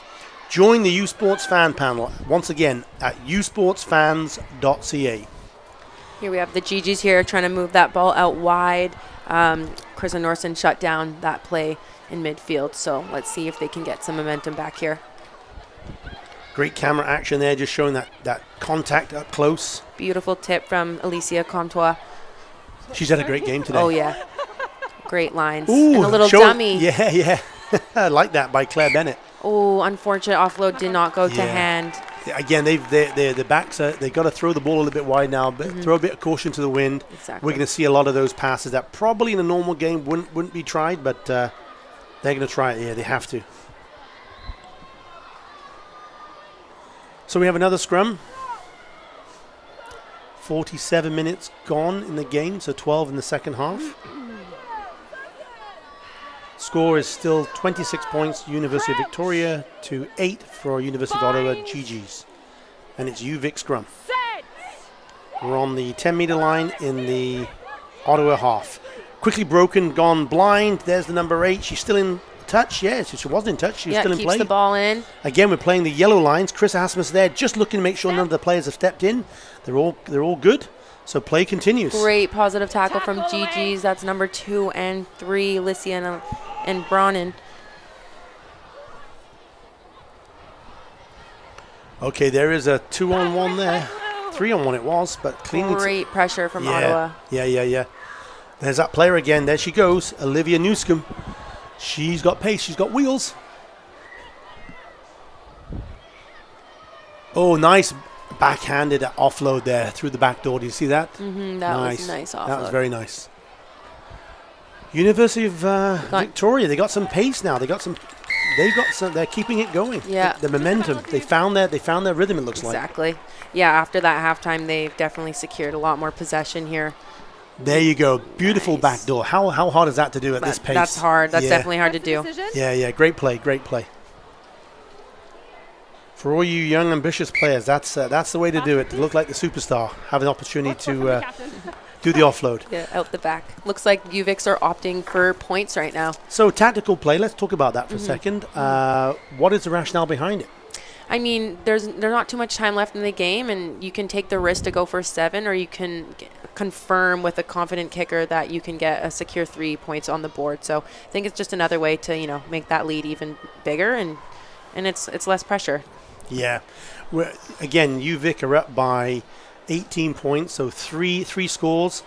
Join the U Sports Fan Panel once again at usportsfans.ca. Here we have the Gee-Gees here trying to move that ball out wide. Chris and Norson shut down that play in midfield, so let's see if they can get some momentum back here. Great camera action there, just showing that contact up close. Beautiful tip from Alicia Comtois. She's had a great game today. Oh, yeah. Great lines. Ooh, and a little dummy. Yeah, yeah. I like that by Claire Bennett. Oh, unfortunate offload did not go to hand. Again, the backs they've got to throw the ball a little bit wide now, but throw a bit of caution to the wind. Exactly. We're going to see a lot of those passes that probably in a normal game wouldn't be tried, but they're going to try it. Yeah, they have to. So we have another scrum. 47 minutes gone in the game, so 12 in the second half. Score is still 26 points, University of Victoria, to 8 for University of Ottawa Gee-Gees. And it's UVic scrum. We're on the 10-meter line in the Ottawa half. Quickly broken, gone blind. There's the number 8. She's still in touch. Yes, she was in touch. She's still in play. Keeps the ball in. Again, we're playing the yellow lines. Chris Asmus there, just looking to make sure none of the players have stepped in. They're all good. So play continues. Great positive tackle from Gee-Gees. That's number 2 and 3, Lycia and Bronin. Okay, there is a 2-on-1 there. 3-on-1 it was, but clean. Great pressure from Ottawa. Yeah. There's that player again. There she goes, Olivia Newscombe. She's got pace. She's got wheels. Oh, nice backhanded offload there through the back door. Do you see that? That was a nice offload. That was very nice. University of Victoria. They got some pace now. They're keeping it going. Yeah. The momentum. They found their rhythm. It looks like. Exactly. Yeah. After that halftime, they've definitely secured a lot more possession here. There you go. Beautiful back door. How hard is that to do at this pace? That's hard. That's definitely hard to do. Yeah. Great play. For all you young, ambitious players, that's the way to do it. To look like the superstar. Have an opportunity to do the offload. Yeah, out the back. Looks like UVics are opting for points right now. So tactical play. Let's talk about that for a second. What is the rationale behind it? I mean, there's not too much time left in the game, and you can take the risk to go for 7, or you can confirm with a confident kicker that you can get a secure 3 points on the board. So I think it's just another way to make that lead even bigger, and it's less pressure. Yeah. Again, UVic are up by 18 points, so three scores.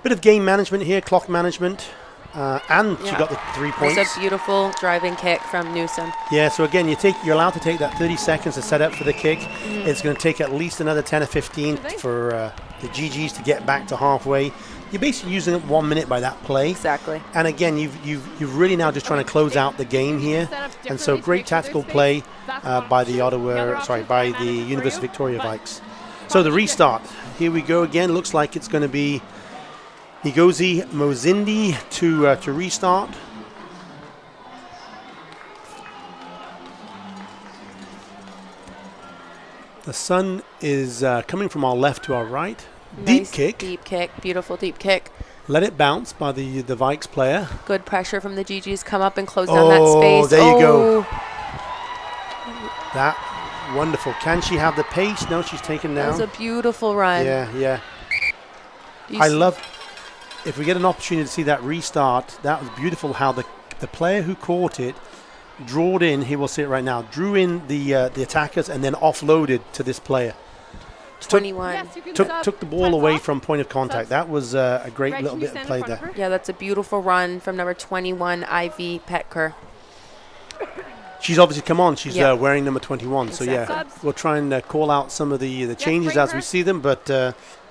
Bit of game management here, clock management. And she got the 3 points. It's a beautiful driving kick from Newsom. Yeah, so again, you're allowed to take that 30 seconds to set up for the kick. It's going to take at least another 10 or 15 for the Gee-Gees to get back to halfway. You're basically using it 1 minute by that play. Exactly. And again, you've really now just trying to close out the game here. And so great tactical play by the University of Victoria Vikes. So the restart. Here we go again. Looks like it's going to be Ngozi Mozindi to restart. The sun is coming from our left to our right. Nice Deep kick, beautiful deep kick. Let it bounce by the Vikes player. Good pressure from the Gee-Gees. Come up and close down that space. Oh, there you go. Wonderful. Can she have the pace? No, she's taken down. That was a beautiful run. Yeah. I love, if we get an opportunity to see that restart, that was beautiful how the player who caught it drawed in, he will see it right now, drew in the attackers and then offloaded to this player. 21. Took the ball away from point of contact. That was a great little bit of play there. Yeah, that's a beautiful run from number 21, Ivy Petker. She's obviously come on. She's wearing number 21. Exactly. So, yeah, we'll try and call out some of the changes as we see them. But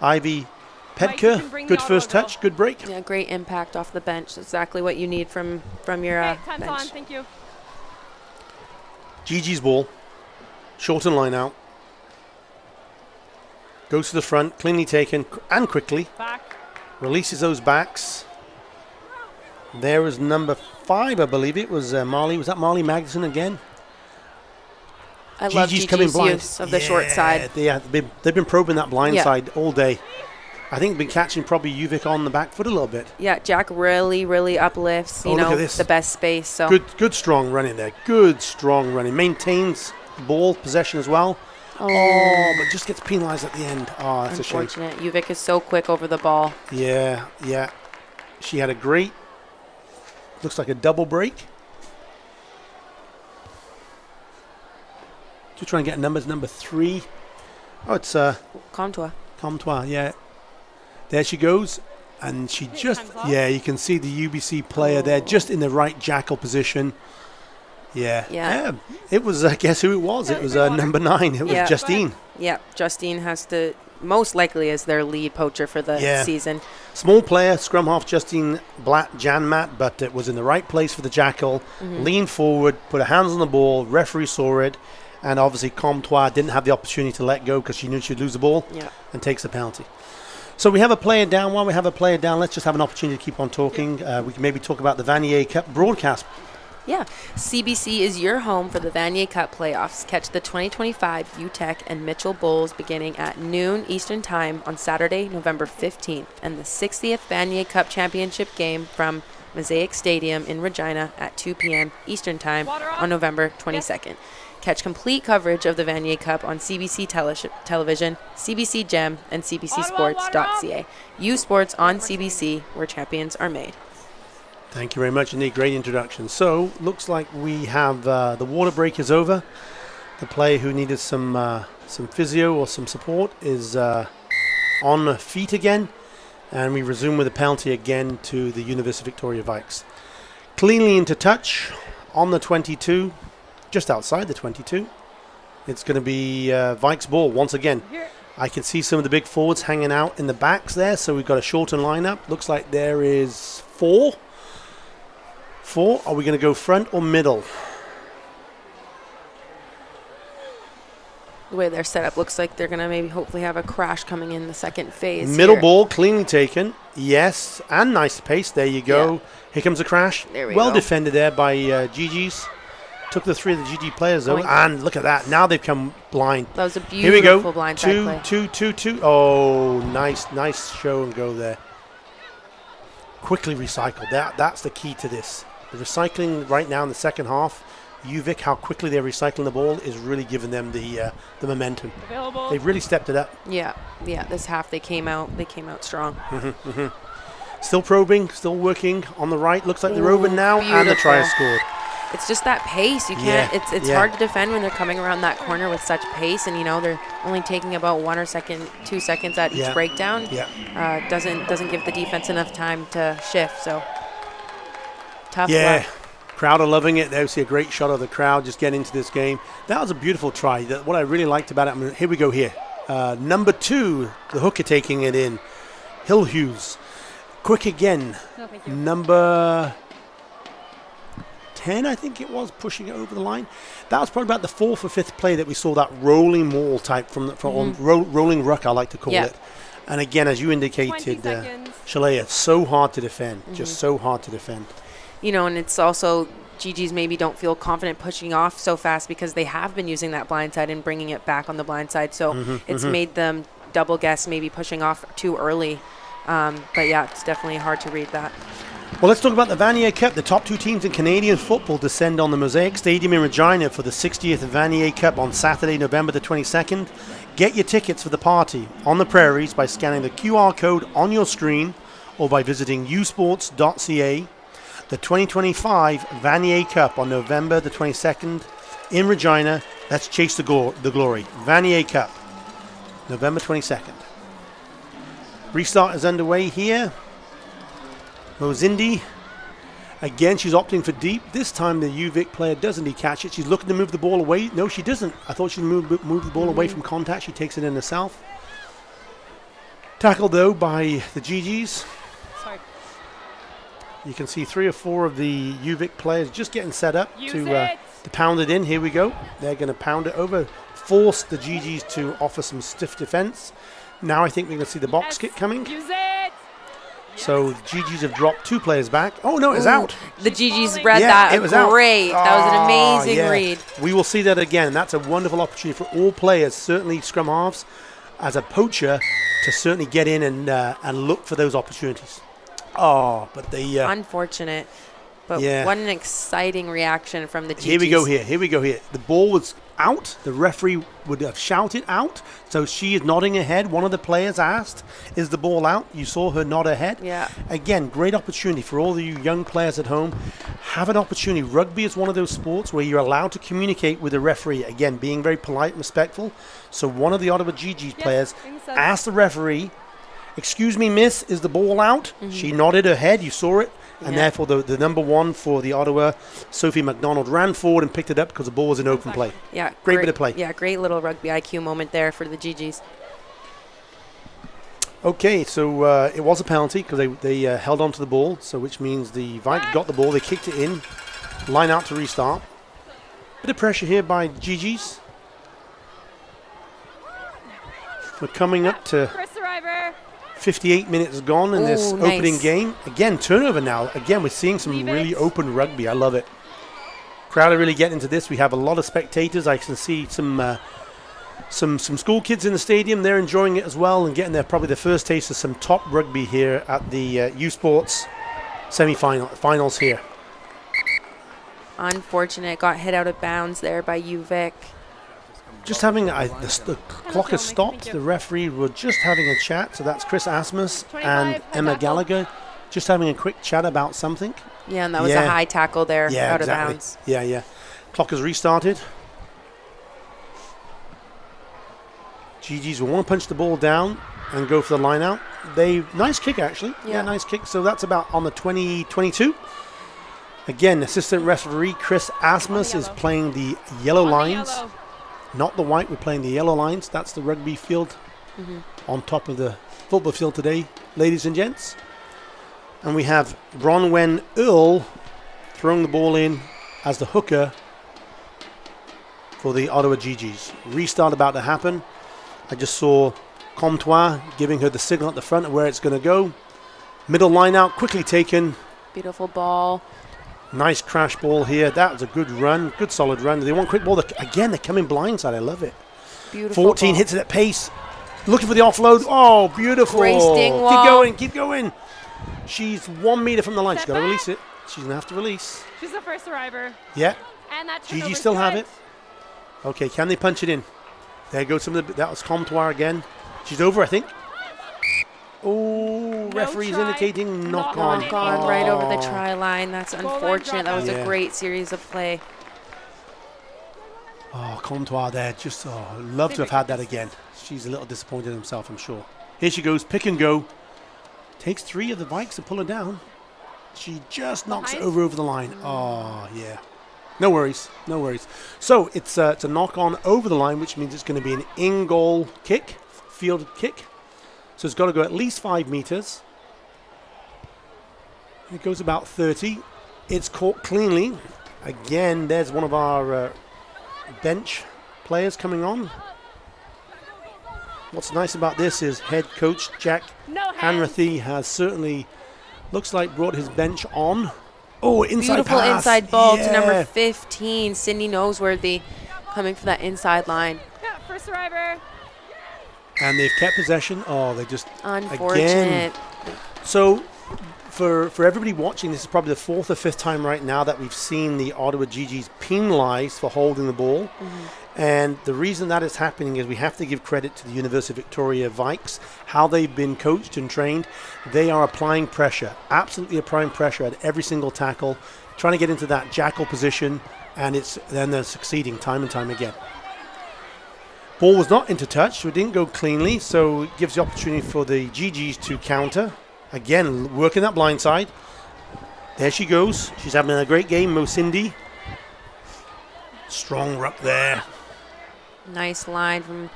Ivy Petker, good first touch, good break. Yeah, great impact off the bench. Exactly what you need from your time's bench. on. Thank you. Gee-Gees ball. Short and line out. Goes to the front, cleanly taken and quickly. Back. Releases those backs. There is number 5, I believe it was Marley. Was that Marley Magnuson again? I love Gee-Gees' use of the short side. Yeah, they've been probing that blind side all day. I think been catching probably Uvik on the back foot a little bit. Yeah, Jack really uplifts, the best space. So good strong running there. Good strong running. Maintains ball possession as well. Oh, but just gets penalized at the end. Oh, that's a shame. Unfortunate. Uvik is so quick over the ball. Yeah. She had a great, looks like a double break. Just trying to get numbers. Number 3. Oh, it's Comtois, yeah. There she goes. And she just, you can see the UBC player there just in the right jackal position. Yeah. It was, guess who it was? It was number 9. It was Justine. Yeah, Justine has to, most likely is their lead poacher for the season. Small player, scrum half Justine Janmat, but it was in the right place for the jackal. Leaned forward, put her hands on the ball, referee saw it, and obviously Comtois didn't have the opportunity to let go because she knew she'd lose the ball and takes the penalty. So we have a player down. While we have a player down, let's just have an opportunity to keep on talking. We can maybe talk about the Vanier Cup broadcast. Yeah, CBC is your home for the Vanier Cup playoffs. Catch the 2025 UTEC and Mitchell Bowls beginning at noon Eastern Time on Saturday, November 15th, and the 60th Vanier Cup Championship game from Mosaic Stadium in Regina at 2 p.m. Eastern Time on November 22nd. Catch complete coverage of the Vanier Cup on CBC Television, CBC Gem, and CBCSports.ca. U Sports on CBC, where champions are made. Thank you very much indeed. Great introduction. So, looks like we have the water break is over. The player who needed some physio or some support is on feet again. And we resume with a penalty again to the University of Victoria Vikes. Cleanly into touch on the 22, just outside the 22. It's going to be Vikes ball once again. I can see some of the big forwards hanging out in the backs there. So, we've got a shortened lineup. Looks like there is 4. Are we going to go front or middle? The way they're set up looks like they're going to maybe hopefully have a crash coming in the second phase. Middle ball, cleanly taken. Yes, and nice pace. There you go. Yeah. Here comes a crash. There we well go. Defended there by Gee-Gees. Took the 3 of the GG players, though. And look at that. Now they've come blind. That was a beautiful blind side play. 2. Oh, nice show and go there. Quickly recycled. That's the key to this. The recycling right now in the second half, UVic, how quickly they're recycling the ball is really giving them the momentum. Available. They've really stepped it up. Yeah. This half they came out strong. Still probing, still working on the right. Looks like they're over now, beautiful. And the try is scored. It's just that pace. You can't. It's hard to defend when they're coming around that corner with such pace, and they're only taking about 1 or 2 seconds at each breakdown. Yeah. Doesn't give the defense enough time to shift. So. Tough yeah, luck. Crowd are loving it. They see a great shot of the crowd just getting into this game. That was a beautiful try. What I really liked about it, here we go here. Number 2, the hooker taking it in. Hill Hughes. Quick again. No, thank you. Number 10, I think it was, pushing it over the line. That was probably about the 4th or 5th play that we saw that rolling maul type from rolling ruck, I like to call it. And again, as you indicated, Shalea, so hard to defend. Just so hard to defend. And it's also Gee-Gees maybe don't feel confident pushing off so fast because they have been using that blind side and bringing it back on the blind side. So it's made them double guess maybe pushing off too early. But yeah, it's definitely hard to read that. Well, let's talk about the Vanier Cup. The top 2 teams in Canadian football descend on the Mosaic Stadium in Regina for the 60th Vanier Cup on Saturday, November the 22nd. Get your tickets for the party on the prairies by scanning the QR code on your screen or by visiting usports.ca. The 2025 Vanier Cup on November the 22nd in Regina. Let's chase the glory. Vanier Cup, November 22nd. Restart is underway here. Mozindi, again, she's opting for deep. This time the UVic player doesn't catch it. She's looking to move the ball away. No, she doesn't. I thought she'd move the ball away from contact. She takes it in herself. Tackled, though, by the Gee-Gees. Sorry. You can see 3 or 4 of the UVic players just getting set up to pound it in. Here we go. They're going to pound it over, force the Gee-Gees to offer some stiff defense. Now I think we're going to see the box kick coming. Use it. So the Gee-Gees have dropped 2 players back. Oh, no, it's out. The Gee-Gees read that. It was great. Out. That was an amazing read. We will see that again. That's a wonderful opportunity for all players, certainly scrum halves, as a poacher, to certainly get in and look for those opportunities. Oh, but they... Unfortunate. But what an exciting reaction from the Gee-Gees. Here we go here. The ball was out. The referee would have shouted out. So she is nodding her head. One of the players asked, is the ball out? You saw her nod her head. Yeah. Again, great opportunity for all of you young players at home. Have an opportunity. Rugby is one of those sports where you're allowed to communicate with the referee. Again, being very polite and respectful. So one of the Ottawa Gee-Gees players asked the referee, excuse me, miss, is the ball out? She nodded her head. You saw it. And therefore, the number 1 for the Ottawa, Sophie McDonald, ran forward and picked it up because the ball was in open play. Yeah, great bit of play. Yeah, great little rugby IQ moment there for the Gee-Gees. Okay, so it was a penalty because they held on to the ball, so which means the Vikes got the ball, they kicked it in, line out to restart. Bit of pressure here by Gee-Gees. We're coming up to 58 minutes gone in this opening game. Again, turnover now. Again, we're seeing some really open rugby. I love it. Crowd are really getting into this. We have a lot of spectators. I can see some school kids in the stadium. They're enjoying it as well and getting probably the first taste of some top rugby here at the U Sports semi-finals here. Unfortunate. Got hit out of bounds there by UVic. Just having the clock has stopped. The referee were just having a chat. So that's Chris Asmus and Emma Gallagher, just having a quick chat about something. Yeah, and that was a high tackle there out of bounds. Yeah. Clock has restarted. Gee-Gees will want to punch the ball down and go for the line out. Nice kick actually. Yeah, nice kick. So that's about on the 20-22. Again, assistant referee Chris Asmus is playing the yellow lines. Not the white, we're playing the yellow lines. That's the rugby field on top of the football field today, ladies and gents. And we have Bronwen Earl throwing the ball in as the hooker for the Ottawa Gee-Gees. Restart about to happen. I just saw Comtois giving her the signal at the front of where it's going to go. Middle line out, quickly taken. Beautiful ball. Nice crash ball here. That was a good run, good solid run. They want quick ball. Again, they're coming blindside. I love it. Beautiful 14 ball. hits it at pace. Looking for the offload. Oh, beautiful. Great sting wall. Keep going. She's 1 meter from the line. She's got to release it. She's going to have to release. She's the first arriver. Yeah. And that Gee-Gee still have it. Okay, can they punch it in? There goes some of that was Comtois again. She's over, I think. Oh, referee's indicating knock on. Right over the try line. That's unfortunate. That was a great series of play. Oh, Comtois there. Just love to have had that again. She's a little disappointed in himself, I'm sure. Here she goes, pick and go. Takes 3 of the Vikes to pull her down. She just knocks it over the line. Oh, yeah. No worries. So it's a knock on over the line, which means it's going to be an in-goal kick, field kick. So it's got to go at least 5 meters. It goes about 30. It's caught cleanly. Again, there's one of our bench players coming on. What's nice about this is head coach Jack Hanrathy has certainly, looks like, brought his bench on. Oh, inside Beautiful pass. Inside ball to number 15, Sydney Noseworthy, coming for that inside line. Yeah, first arriver. And they've kept possession. Oh, they just unfortunate. Again. So for everybody watching, this is probably the 4th or 5th time right now that we've seen the Ottawa Gee-Gees penalized for holding the ball. And the reason that is happening is we have to give credit to the University of Victoria Vikes, how they've been coached and trained. They are applying pressure, absolutely applying pressure at every single tackle, trying to get into that jackal position, and then they're succeeding time and time again. Ball was not into touch, so it didn't go cleanly, so it gives the opportunity for the Gee-Gees to counter. Again, working that blind side. There she goes. She's having a great game, Mo Cindy. Strong ruck there. Nice line from...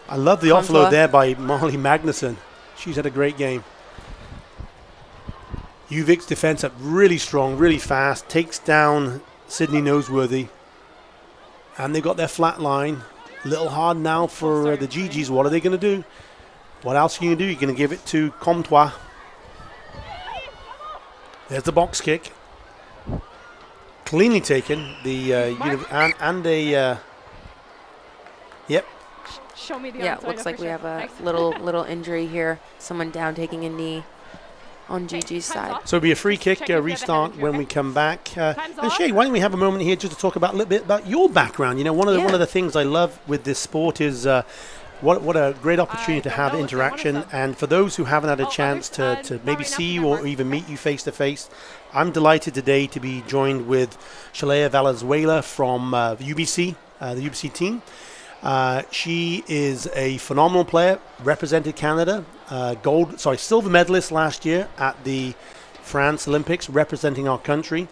I love the offload there by Molly Magnuson. She's had a great game. UVic's defense up really strong, really fast. Takes down Sydney Noseworthy. And they got their flat line. A little hard now for the Gee-Gees. What are they going to do? What else are you going to do? You're going to give it to Comtois. There's the box kick. Cleanly taken. Yep. Show me the yeah, looks like we have a little injury here. Someone down taking a knee on Gee-Gee's side. So it'll be a free kick, restart when we come back. And Shay, why don't we have a moment here just to talk about a little bit about your background? You know, one of the things I love with this sport is what a great opportunity to have interaction. And for those who haven't had a chance to maybe see you or even meet you face to face, I'm delighted today to be joined with Shalea Valenzuela from UBC, the UBC team. She is a phenomenal player, represented Canada, silver medalist last year at the France Olympics, representing our country.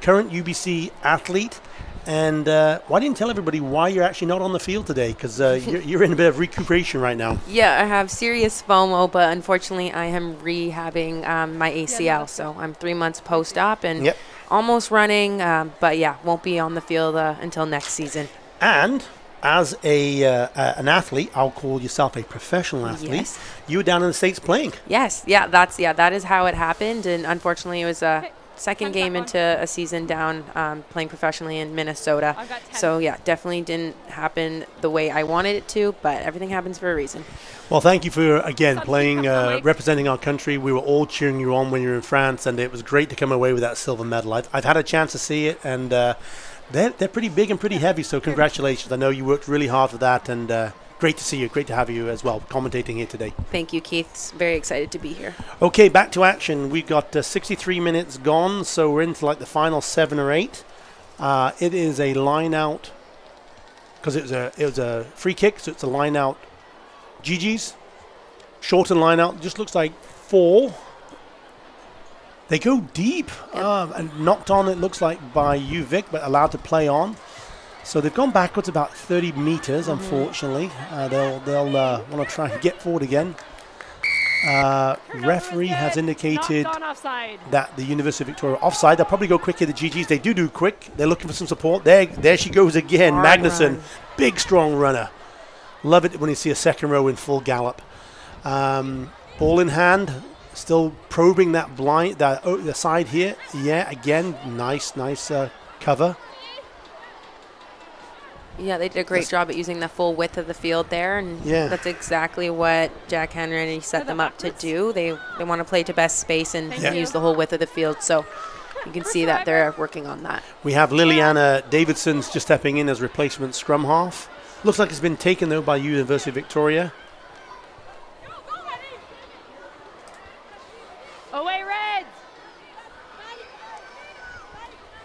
Current UBC athlete. And why didn't you tell everybody why you're actually not on the field today? Because you're in a bit of recuperation right now. Yeah, I have serious FOMO, but unfortunately I am rehabbing my ACL. So I'm 3 months post-op and almost running, but yeah, won't be on the field until next season. And as an athlete, I'll call yourself a professional athlete. Yes. You were down in the States playing. Yes, that is how it happened. And unfortunately it was a second game into a season down playing professionally in Minnesota. So yeah, definitely didn't happen the way I wanted it to, but everything happens for a reason. Well, thank you for, again, playing, representing our country. We were all cheering you on when you were in France, and it was great to come away with that silver medal. I've had a chance to see it, and they're pretty big and pretty heavy, so congratulations. I know you worked really hard for that, and great to see you. Great to have you as well, commentating here today. Thank you, Keith. Very excited to be here. Okay, back to action. We've got 63 minutes gone, so we're into like the final 7 or 8. It is a line out, because it was a free kick, so it's a line out. Gee-Gees, shortened line out, just looks like 4. They go deep, and knocked on, it looks like, by UVic, but allowed to play on. So they've gone backwards about 30 meters, unfortunately. They'll want to try and get forward again. Referee has indicated that the University of Victoria offside. They'll probably go quicker, the Gee-Gees. They do quick. They're looking for some support. There she goes again. Magnuson, big, strong runner. Love it when you see a second row in full gallop. Ball in hand. Still probing that the side here. Yeah, again, nice cover. Yeah, they did a great job at using the full width of the field there, and that's exactly what Jack Henry set them up to do. They want to play to best space and use the whole width of the field, so you can see that they're working on that. We have Liliana Davidson's just stepping in as replacement scrum half. Looks like it's been taken, though, by University of Victoria. Away, Reds!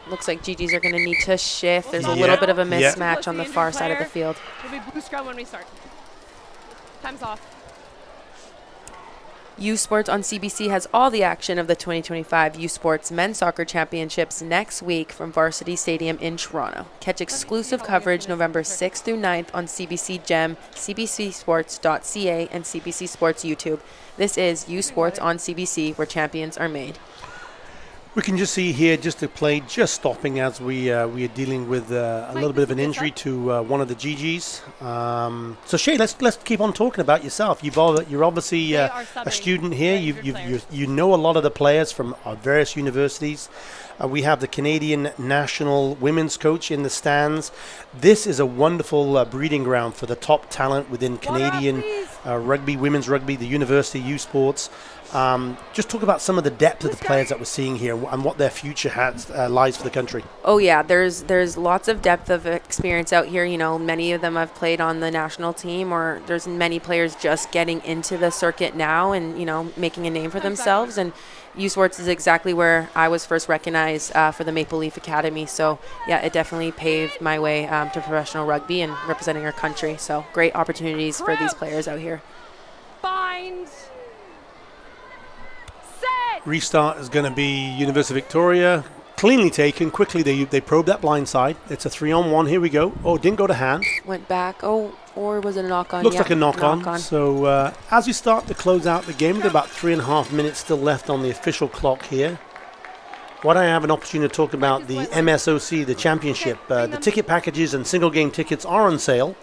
Looks like Gee-Gees are going to need to shift. There's a little bit of a mismatch on the far side of the field. It'll be blue scrum when we start. Time's off. U Sports on CBC has all the action of the 2025 U Sports Men's Soccer Championships next week from Varsity Stadium in Toronto. Catch exclusive coverage November 6th through 9th on CBC Gem, cbcsports.ca, and CBC Sports YouTube. This is U Sports on CBC, where champions are made. We can just see here, just the play just stopping as we are dealing with a little bit of an injury to one of the Gee-Gees. So Shay, let's keep on talking about yourself. You're obviously a student here. You know a lot of the players from our various universities. We have the Canadian national women's coach in the stands. This is a wonderful breeding ground for the top talent within Canadian rugby, women's rugby, the university, U Sports. Just talk about some of the depth of the players that we're seeing here and what their future lies for the country. Oh yeah, there's lots of depth of experience out here. Many of them have played on the national team, or there's many players just getting into the circuit now and making a name for themselves. And U Sports is exactly where I was first recognized for the Maple Leaf Academy. So yeah, it definitely paved my way to professional rugby and representing our country. So great opportunities for these players out here. Bind. Restart is going to be University of Victoria. Cleanly taken. Quickly they probe that blind side. It's a 3-on-1. Here we go. Oh, didn't go to hand. Went back. Oh, or was it a knock-on? Looks like a knock-on. So as we start to close out the game, we've got about 3.5 minutes still left on the official clock here. What I have an opportunity to talk about the MSOC, the championship. The ticket packages and single game tickets are on sale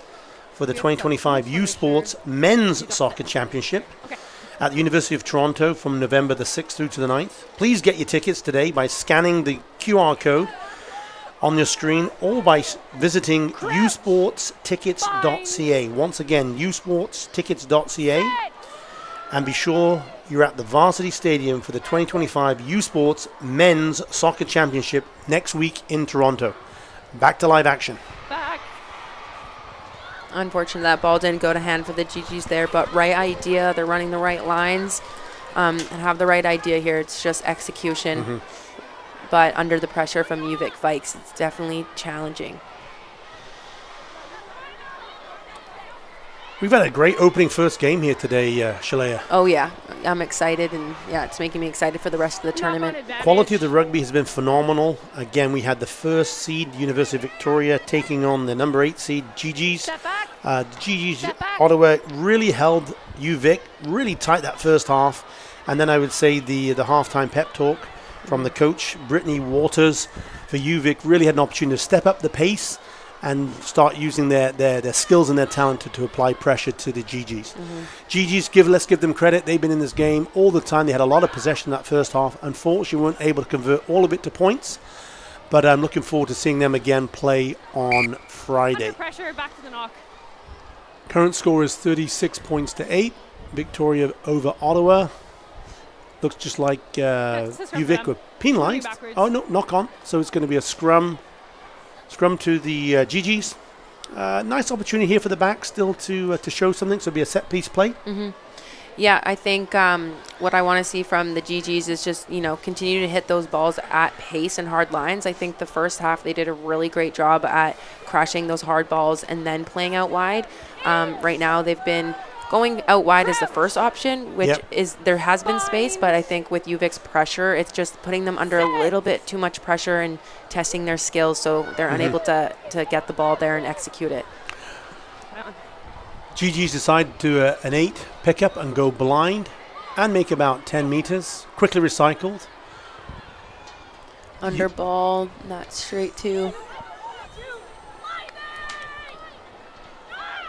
for the 2025 U Sports Men's Soccer Championship at the University of Toronto from November the 6th through to the 9th. Please get your tickets today by scanning the QR code on your screen or by visiting usportstickets.ca. Once again, usportstickets.ca. And be sure you're at the Varsity Stadium for the 2025 U Sports Men's Soccer Championship next week in Toronto. Back to live action. Unfortunately, that ball didn't go to hand for the Gee-Gees there, but right idea. They're running the right lines and have the right idea here. It's just execution. But under the pressure from UVic Vikes, it's definitely challenging. We've had a great opening first game here today, Shalea. Oh, yeah. I'm excited, and, yeah, it's making me excited for the rest of the tournament. Quality of the rugby has been phenomenal. Again, we had the first seed, University of Victoria, taking on the number 8 seed, Gee-Gees. The Gee-Gees, Ottawa, really held UVic really tight that first half. And then I would say the halftime pep talk from the coach, Brittany Waters, for UVic, really had an opportunity to step up the pace and start using their skills and their talent to apply pressure to the Gee-Gees. Gee-Gees, let's give them credit. They've been in this game all the time. They had a lot of possession that first half. Unfortunately, weren't able to convert all of it to points. But I'm looking forward to seeing them again play on Friday. Under pressure, back to the knock. Current score is 36 points to 8. Victoria over Ottawa. Looks just like UVic were penalized. Oh, no, knock on. So it's going to be a scrum to the Gee-Gees. Nice opportunity here for the back still to show something. So it'll be a set piece play. Yeah, I think what I want to see from the Gee-Gees is just, continue to hit those balls at pace and hard lines. I think the first half they did a really great job at crashing those hard balls and then playing out wide. Right now they've been going out wide as the first option, which is there has been space, but I think with UVic's pressure, it's just putting them under a little bit too much pressure and testing their skills, so they're unable to get the ball there and execute it. Gee-Gees decide to do an 8 pickup and go blind and make about 10 meters. Quickly recycled. Under ball, not straight to.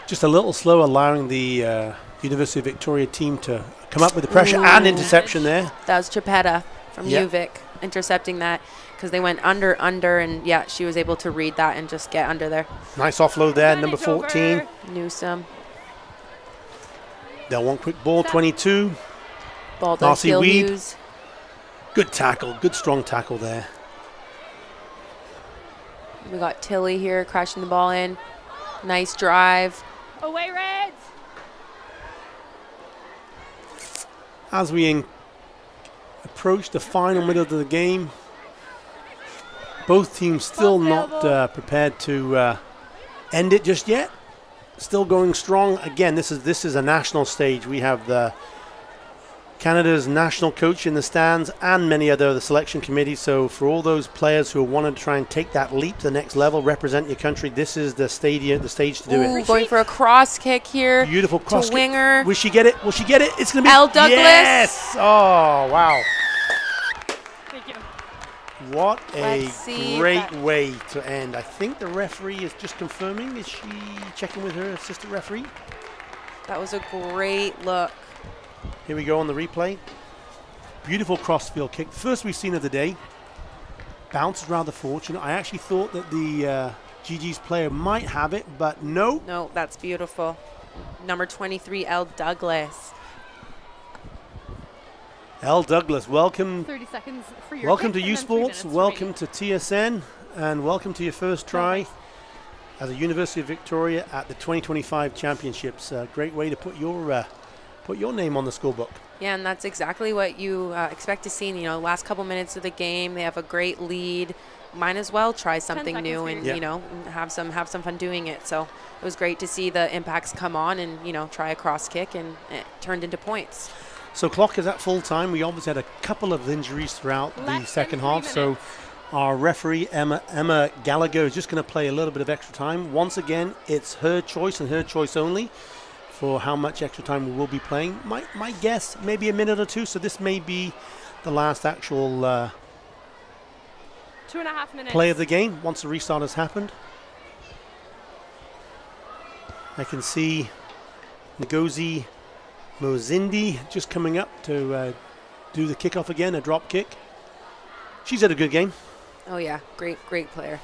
Just a little slow, allowing the University of Victoria team to come up with the pressure and interception there. That was Chipetta from UVic intercepting that because they went under, and yeah, she was able to read that and just get under there. Nice offload there, number 14. Newsome. They'll want quick ball, 22. Ball does use. Good tackle, good strong tackle there. We got Tilly here crashing the ball in. Nice drive. Away Reds! As we approach the final minute of the game, both teams still not prepared to end it just yet. Still going strong. Again, this is a national stage. We have the Canada's national coach in the stands and many other the selection committees. So for all those players who want to try and take that leap to the next level, represent your country, this is the stage to do it. Going for a cross kick here. Beautiful cross to winger. Will she get it? Will she get it? It's going to be L. Douglas. Yes! Oh, wow. Thank you. What a great way to end. I think the referee is just confirming. Is she checking with her assistant referee? That was a great look. Here we go on the replay. Beautiful crossfield kick. First we've seen of the day. Bounced rather fortunate. I actually thought that the Gee-Gees player might have it, but no. No, that's beautiful. Number 23, L. Douglas. Elle Douglas, welcome. 30 seconds for your Welcome kick, to and U then 3 Sports, minutes welcome remaining. to TSN, and welcome to your first try as a University of Victoria at the 2025 Championships. Great way to put your name on the scorebook. Yeah, and that's exactly what you expect to see in, last couple minutes of the game. They have a great lead. Might as well try something new and, have some fun doing it. So it was great to see the impacts come on and, try a cross kick, and it turned into points. So clock is at full time. We obviously had a couple of injuries throughout the second half. So our referee, Emma Gallagher, is just going to play a little bit of extra time. Once again, it's her choice and her choice only for how much extra time we will be playing. My guess, maybe a minute or two. So this may be the last actual 2.5 minutes. play of the game once the restart has happened. I can see Ngozi Mozindi just coming up to do the kickoff again, a drop kick. She's had a good game. Oh, yeah. Great player.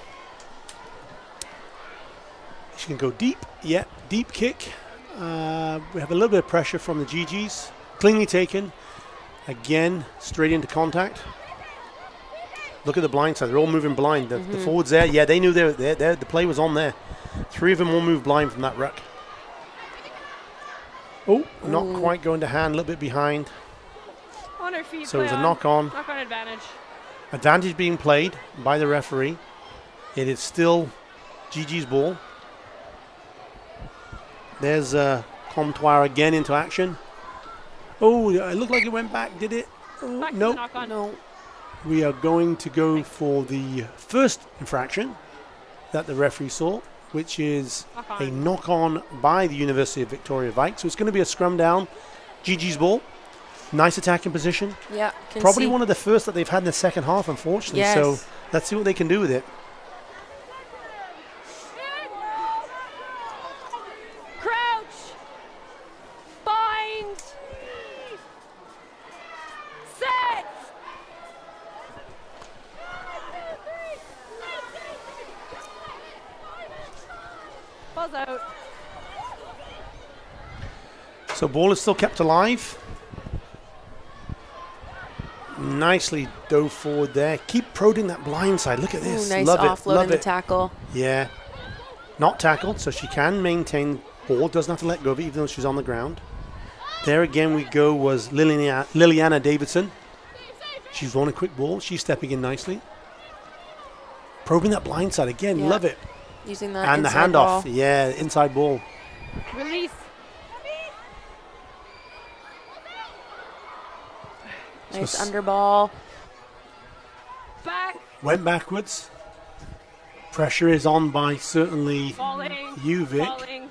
She can go deep. Yeah, deep kick. We have a little bit of pressure from the Gee-Gees. Cleanly taken. Again, straight into contact. Look at the blind side. They're all moving blind. The forwards there, yeah, they knew they were there. The play was on there. 3 of them all moved blind from that ruck. Oh, not quite going to hand, a little bit behind. On her feet. So it was a knock-on. Knock-on advantage. Advantage being played by the referee. It is still Gee-Gees ball. There's Comtois again into action. Oh, it looked like it went back, did it? Oh, Back to no. the knock-on. No. We are going to go for the first infraction that the referee saw, which is a knock-on by the University of Victoria Vikes. So it's going to be a scrum down. Gee-Gees ball. Nice attacking position. Yeah. Probably one of the first that they've had in the second half, unfortunately. Yes. So let's see what they can do with it. Crouch. Bind. Set. Ball's out. So ball is still kept alive. Nicely dove forward there. Keep prodding that blind side. Look at this. Nice Love offload it. Love in the it. tackle. Yeah. Not tackled, so she can maintain ball. Doesn't have to let go of it, even though she's on the ground. There again we go was Liliana Davidson. She's won a quick ball. She's stepping in nicely. Probing that blind side again. Yeah. Love it. Using that And the inside handoff. ball. Yeah, inside ball. Release. Nice under ball. Back. Went backwards. Pressure is on by certainly Falling. UVic. Falling.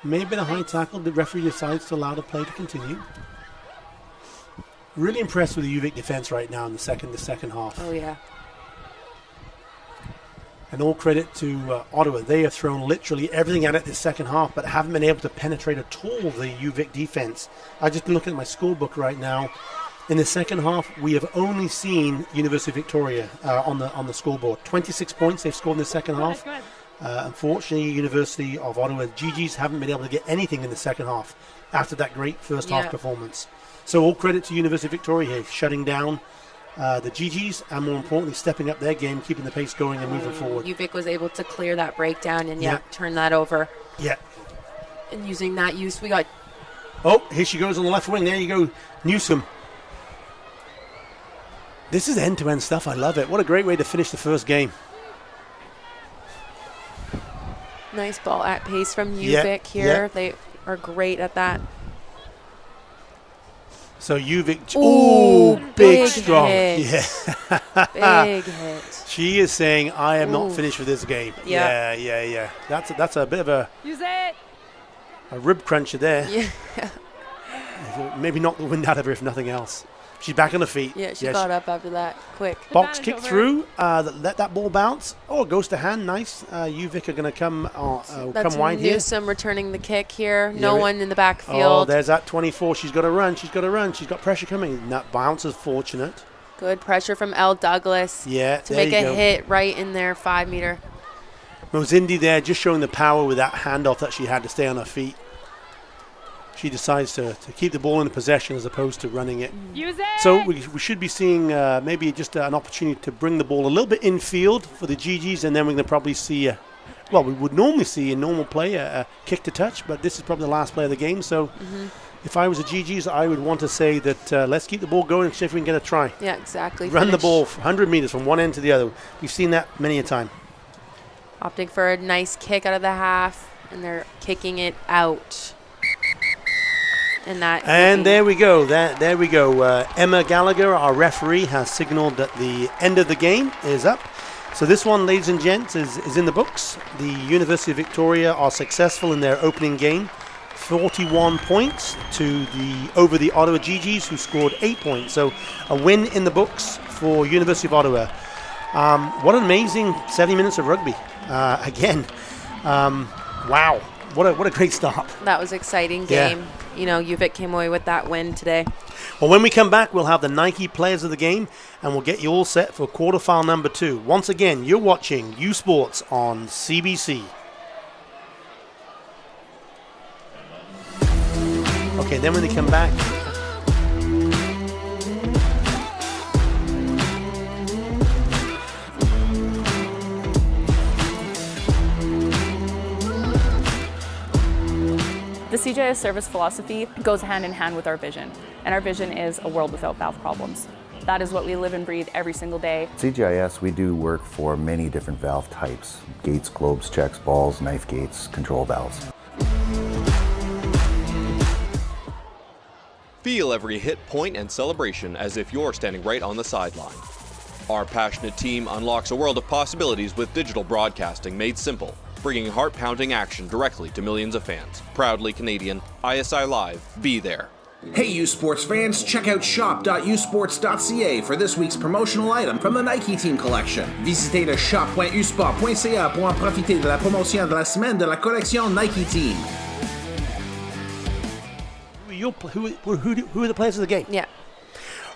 Maybe a high tackle. The referee decides to allow the play to continue. Really impressed with the UVic defense right now in the second half. Oh, yeah. And all credit to Ottawa. They have thrown literally everything at it this second half, but haven't been able to penetrate at all the UVic defense. I just been looking at my scorebook right now. In the second half, we have only seen University of Victoria on the scoreboard. 26 points they've scored in the second half. Good. Unfortunately, University of Ottawa Gee-Gees haven't been able to get anything in the second half after that great first half performance. So all credit to University of Victoria here, shutting down the Gee-Gees and more importantly stepping up their game, keeping the pace going and moving forward. UVic was able to clear that breakdown and Yeah. turn that over. Yeah. And using that use, we got... Oh, here she goes on the left wing. There you go, Newsom. This is end-to-end stuff. I love it. What a great way to finish the first game. Nice ball at pace from UVic here. Yeah. They are great at that. So UVic, Ooh, big big strong. hit. Yeah. Big hit. She is saying, I am not Ooh. finished with this game. Yeah. Yeah. That's a bit of a Use it. rib cruncher there. Yeah. Maybe knock the wind out of her if nothing else. She's back on her feet. Yeah, she got up after that quick. Box Advantage kick over. through. Let that ball bounce. Oh, it goes to hand. Nice. UVic are going to come That's wide here. Newsom returning the kick here. Yeah, No right. one in the Oh, backfield. there's that 24. She's got to run. She's got pressure coming. And that bounce is fortunate. Good pressure from Elle Douglas. Yeah, To there make you a go. hit right in there, 5 meter. Mozindi there just showing the power with that handoff that she had to stay on her feet. she decides to keep the ball in possession as opposed to running it. Use it! So we should be seeing maybe just an opportunity to bring the ball a little bit infield for the Gee-Gees, and then we're going to probably see, we would normally see in normal play a kick to touch, but this is probably the last play of the game. So if I was a Gee-Gees, I would want to say that let's keep the ball going and see if we can get a try. Yeah, exactly. Run the ball 100 meters from one end to the other. We've seen that many a time. Opting for a nice kick out of the half, and they're kicking it out. And there we go. There we go. Emma Gallagher, our referee, has signaled that the end of the game is up. So this one, ladies and gents, is in the books. The University of Victoria are successful in their opening game. 41 points over the Ottawa Gee-Gees, who scored 8 points. So a win in the books for University of Ottawa. What an amazing 70 minutes of rugby. Again, wow. What a great start. That was an exciting game. Yeah. You know, UVic came away with that win today. Well, when we come back, we'll have the Nike players of the game, and we'll get you all set for quarterfinal number 2. Once again, you're watching U Sports on CBC. Okay, then when they come back... The CJS service philosophy goes hand in hand with our vision, and our vision is a world without valve problems. That is what we live and breathe every single day. At CGIS, we do work for many different valve types: gates, globes, checks, balls, knife gates, control valves. Feel every hit, point, and celebration as if you're standing right on the sideline. Our passionate team unlocks a world of possibilities with digital broadcasting made simple, bringing heart-pounding action directly to millions of fans. Proudly Canadian, ISI Live, be there. Hey U Sports fans, check out shop.usports.ca for this week's promotional item from the Nike Team Collection. Visitez le shop.usport.ca pour en profiter de la promotion de la semaine de la collection Nike Team. Who are the players of the game? Yeah.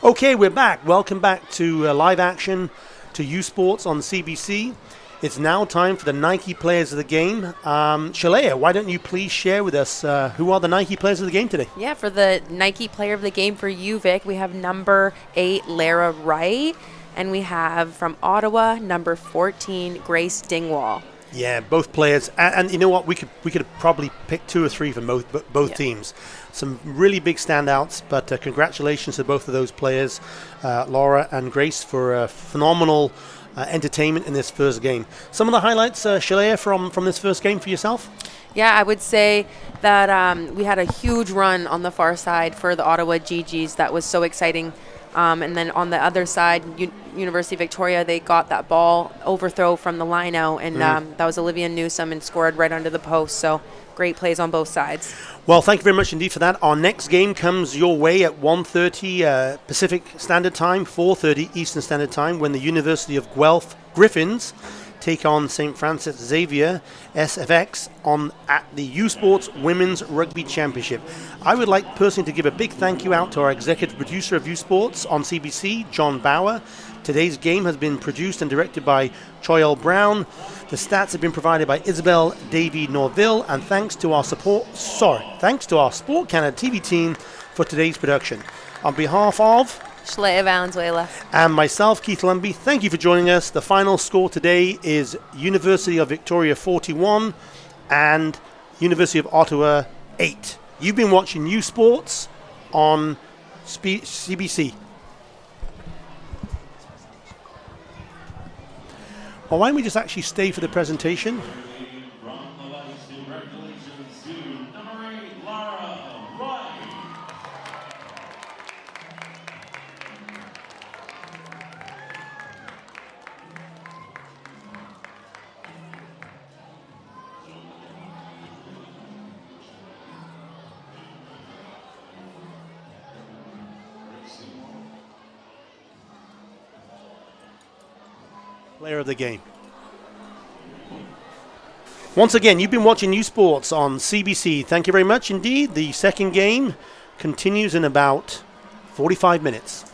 Okay, we're back. Welcome back to live action to U Sports on CBC. It's now time for the Nike players of the game. Shalea, why don't you please share with us who are the Nike players of the game today? Yeah, for the Nike player of the game for UVic, we have number 8, Lara Wright, and we have from Ottawa, number 14, Grace Dingwall. Yeah, both players, and you know what? We could probably pick 2 or 3 from both teams. Some really big standouts, but congratulations to both of those players, Laura and Grace, for a phenomenal entertainment in this first game. Some of the highlights, Shalea, from this first game for yourself? Yeah, I would say that we had a huge run on the far side for the Ottawa Gee-Gees. That was so exciting. And then on the other side, University of Victoria, they got that ball overthrow from the line-out, and that was Olivia Newsom and scored right under the post. So great plays on both sides. Well, thank you very much indeed for that. Our next game comes your way at 1:30 Pacific Standard Time, 4:30 Eastern Standard Time, when the University of Guelph Griffins take on St. Francis Xavier SFX at the U Sports Women's Rugby Championship. I would like personally to give a big thank you out to our executive producer of U Sports on CBC, John Bauer. Today's game has been produced and directed by Choyel Brown. The stats have been provided by Isabel Davy Norville, and thanks to our Sport Canada TV team for today's production. On behalf of Shalea Valenzuela and myself, Keith Lumby, thank you for joining us. The final score today is University of Victoria 41 and University of Ottawa 8. You've been watching U Sports on CBC. Well, why don't we just actually stay for the presentation? Player of the game. Once again, you've been watching U Sports on CBC. Thank you very much indeed. The second game continues in about 45 minutes.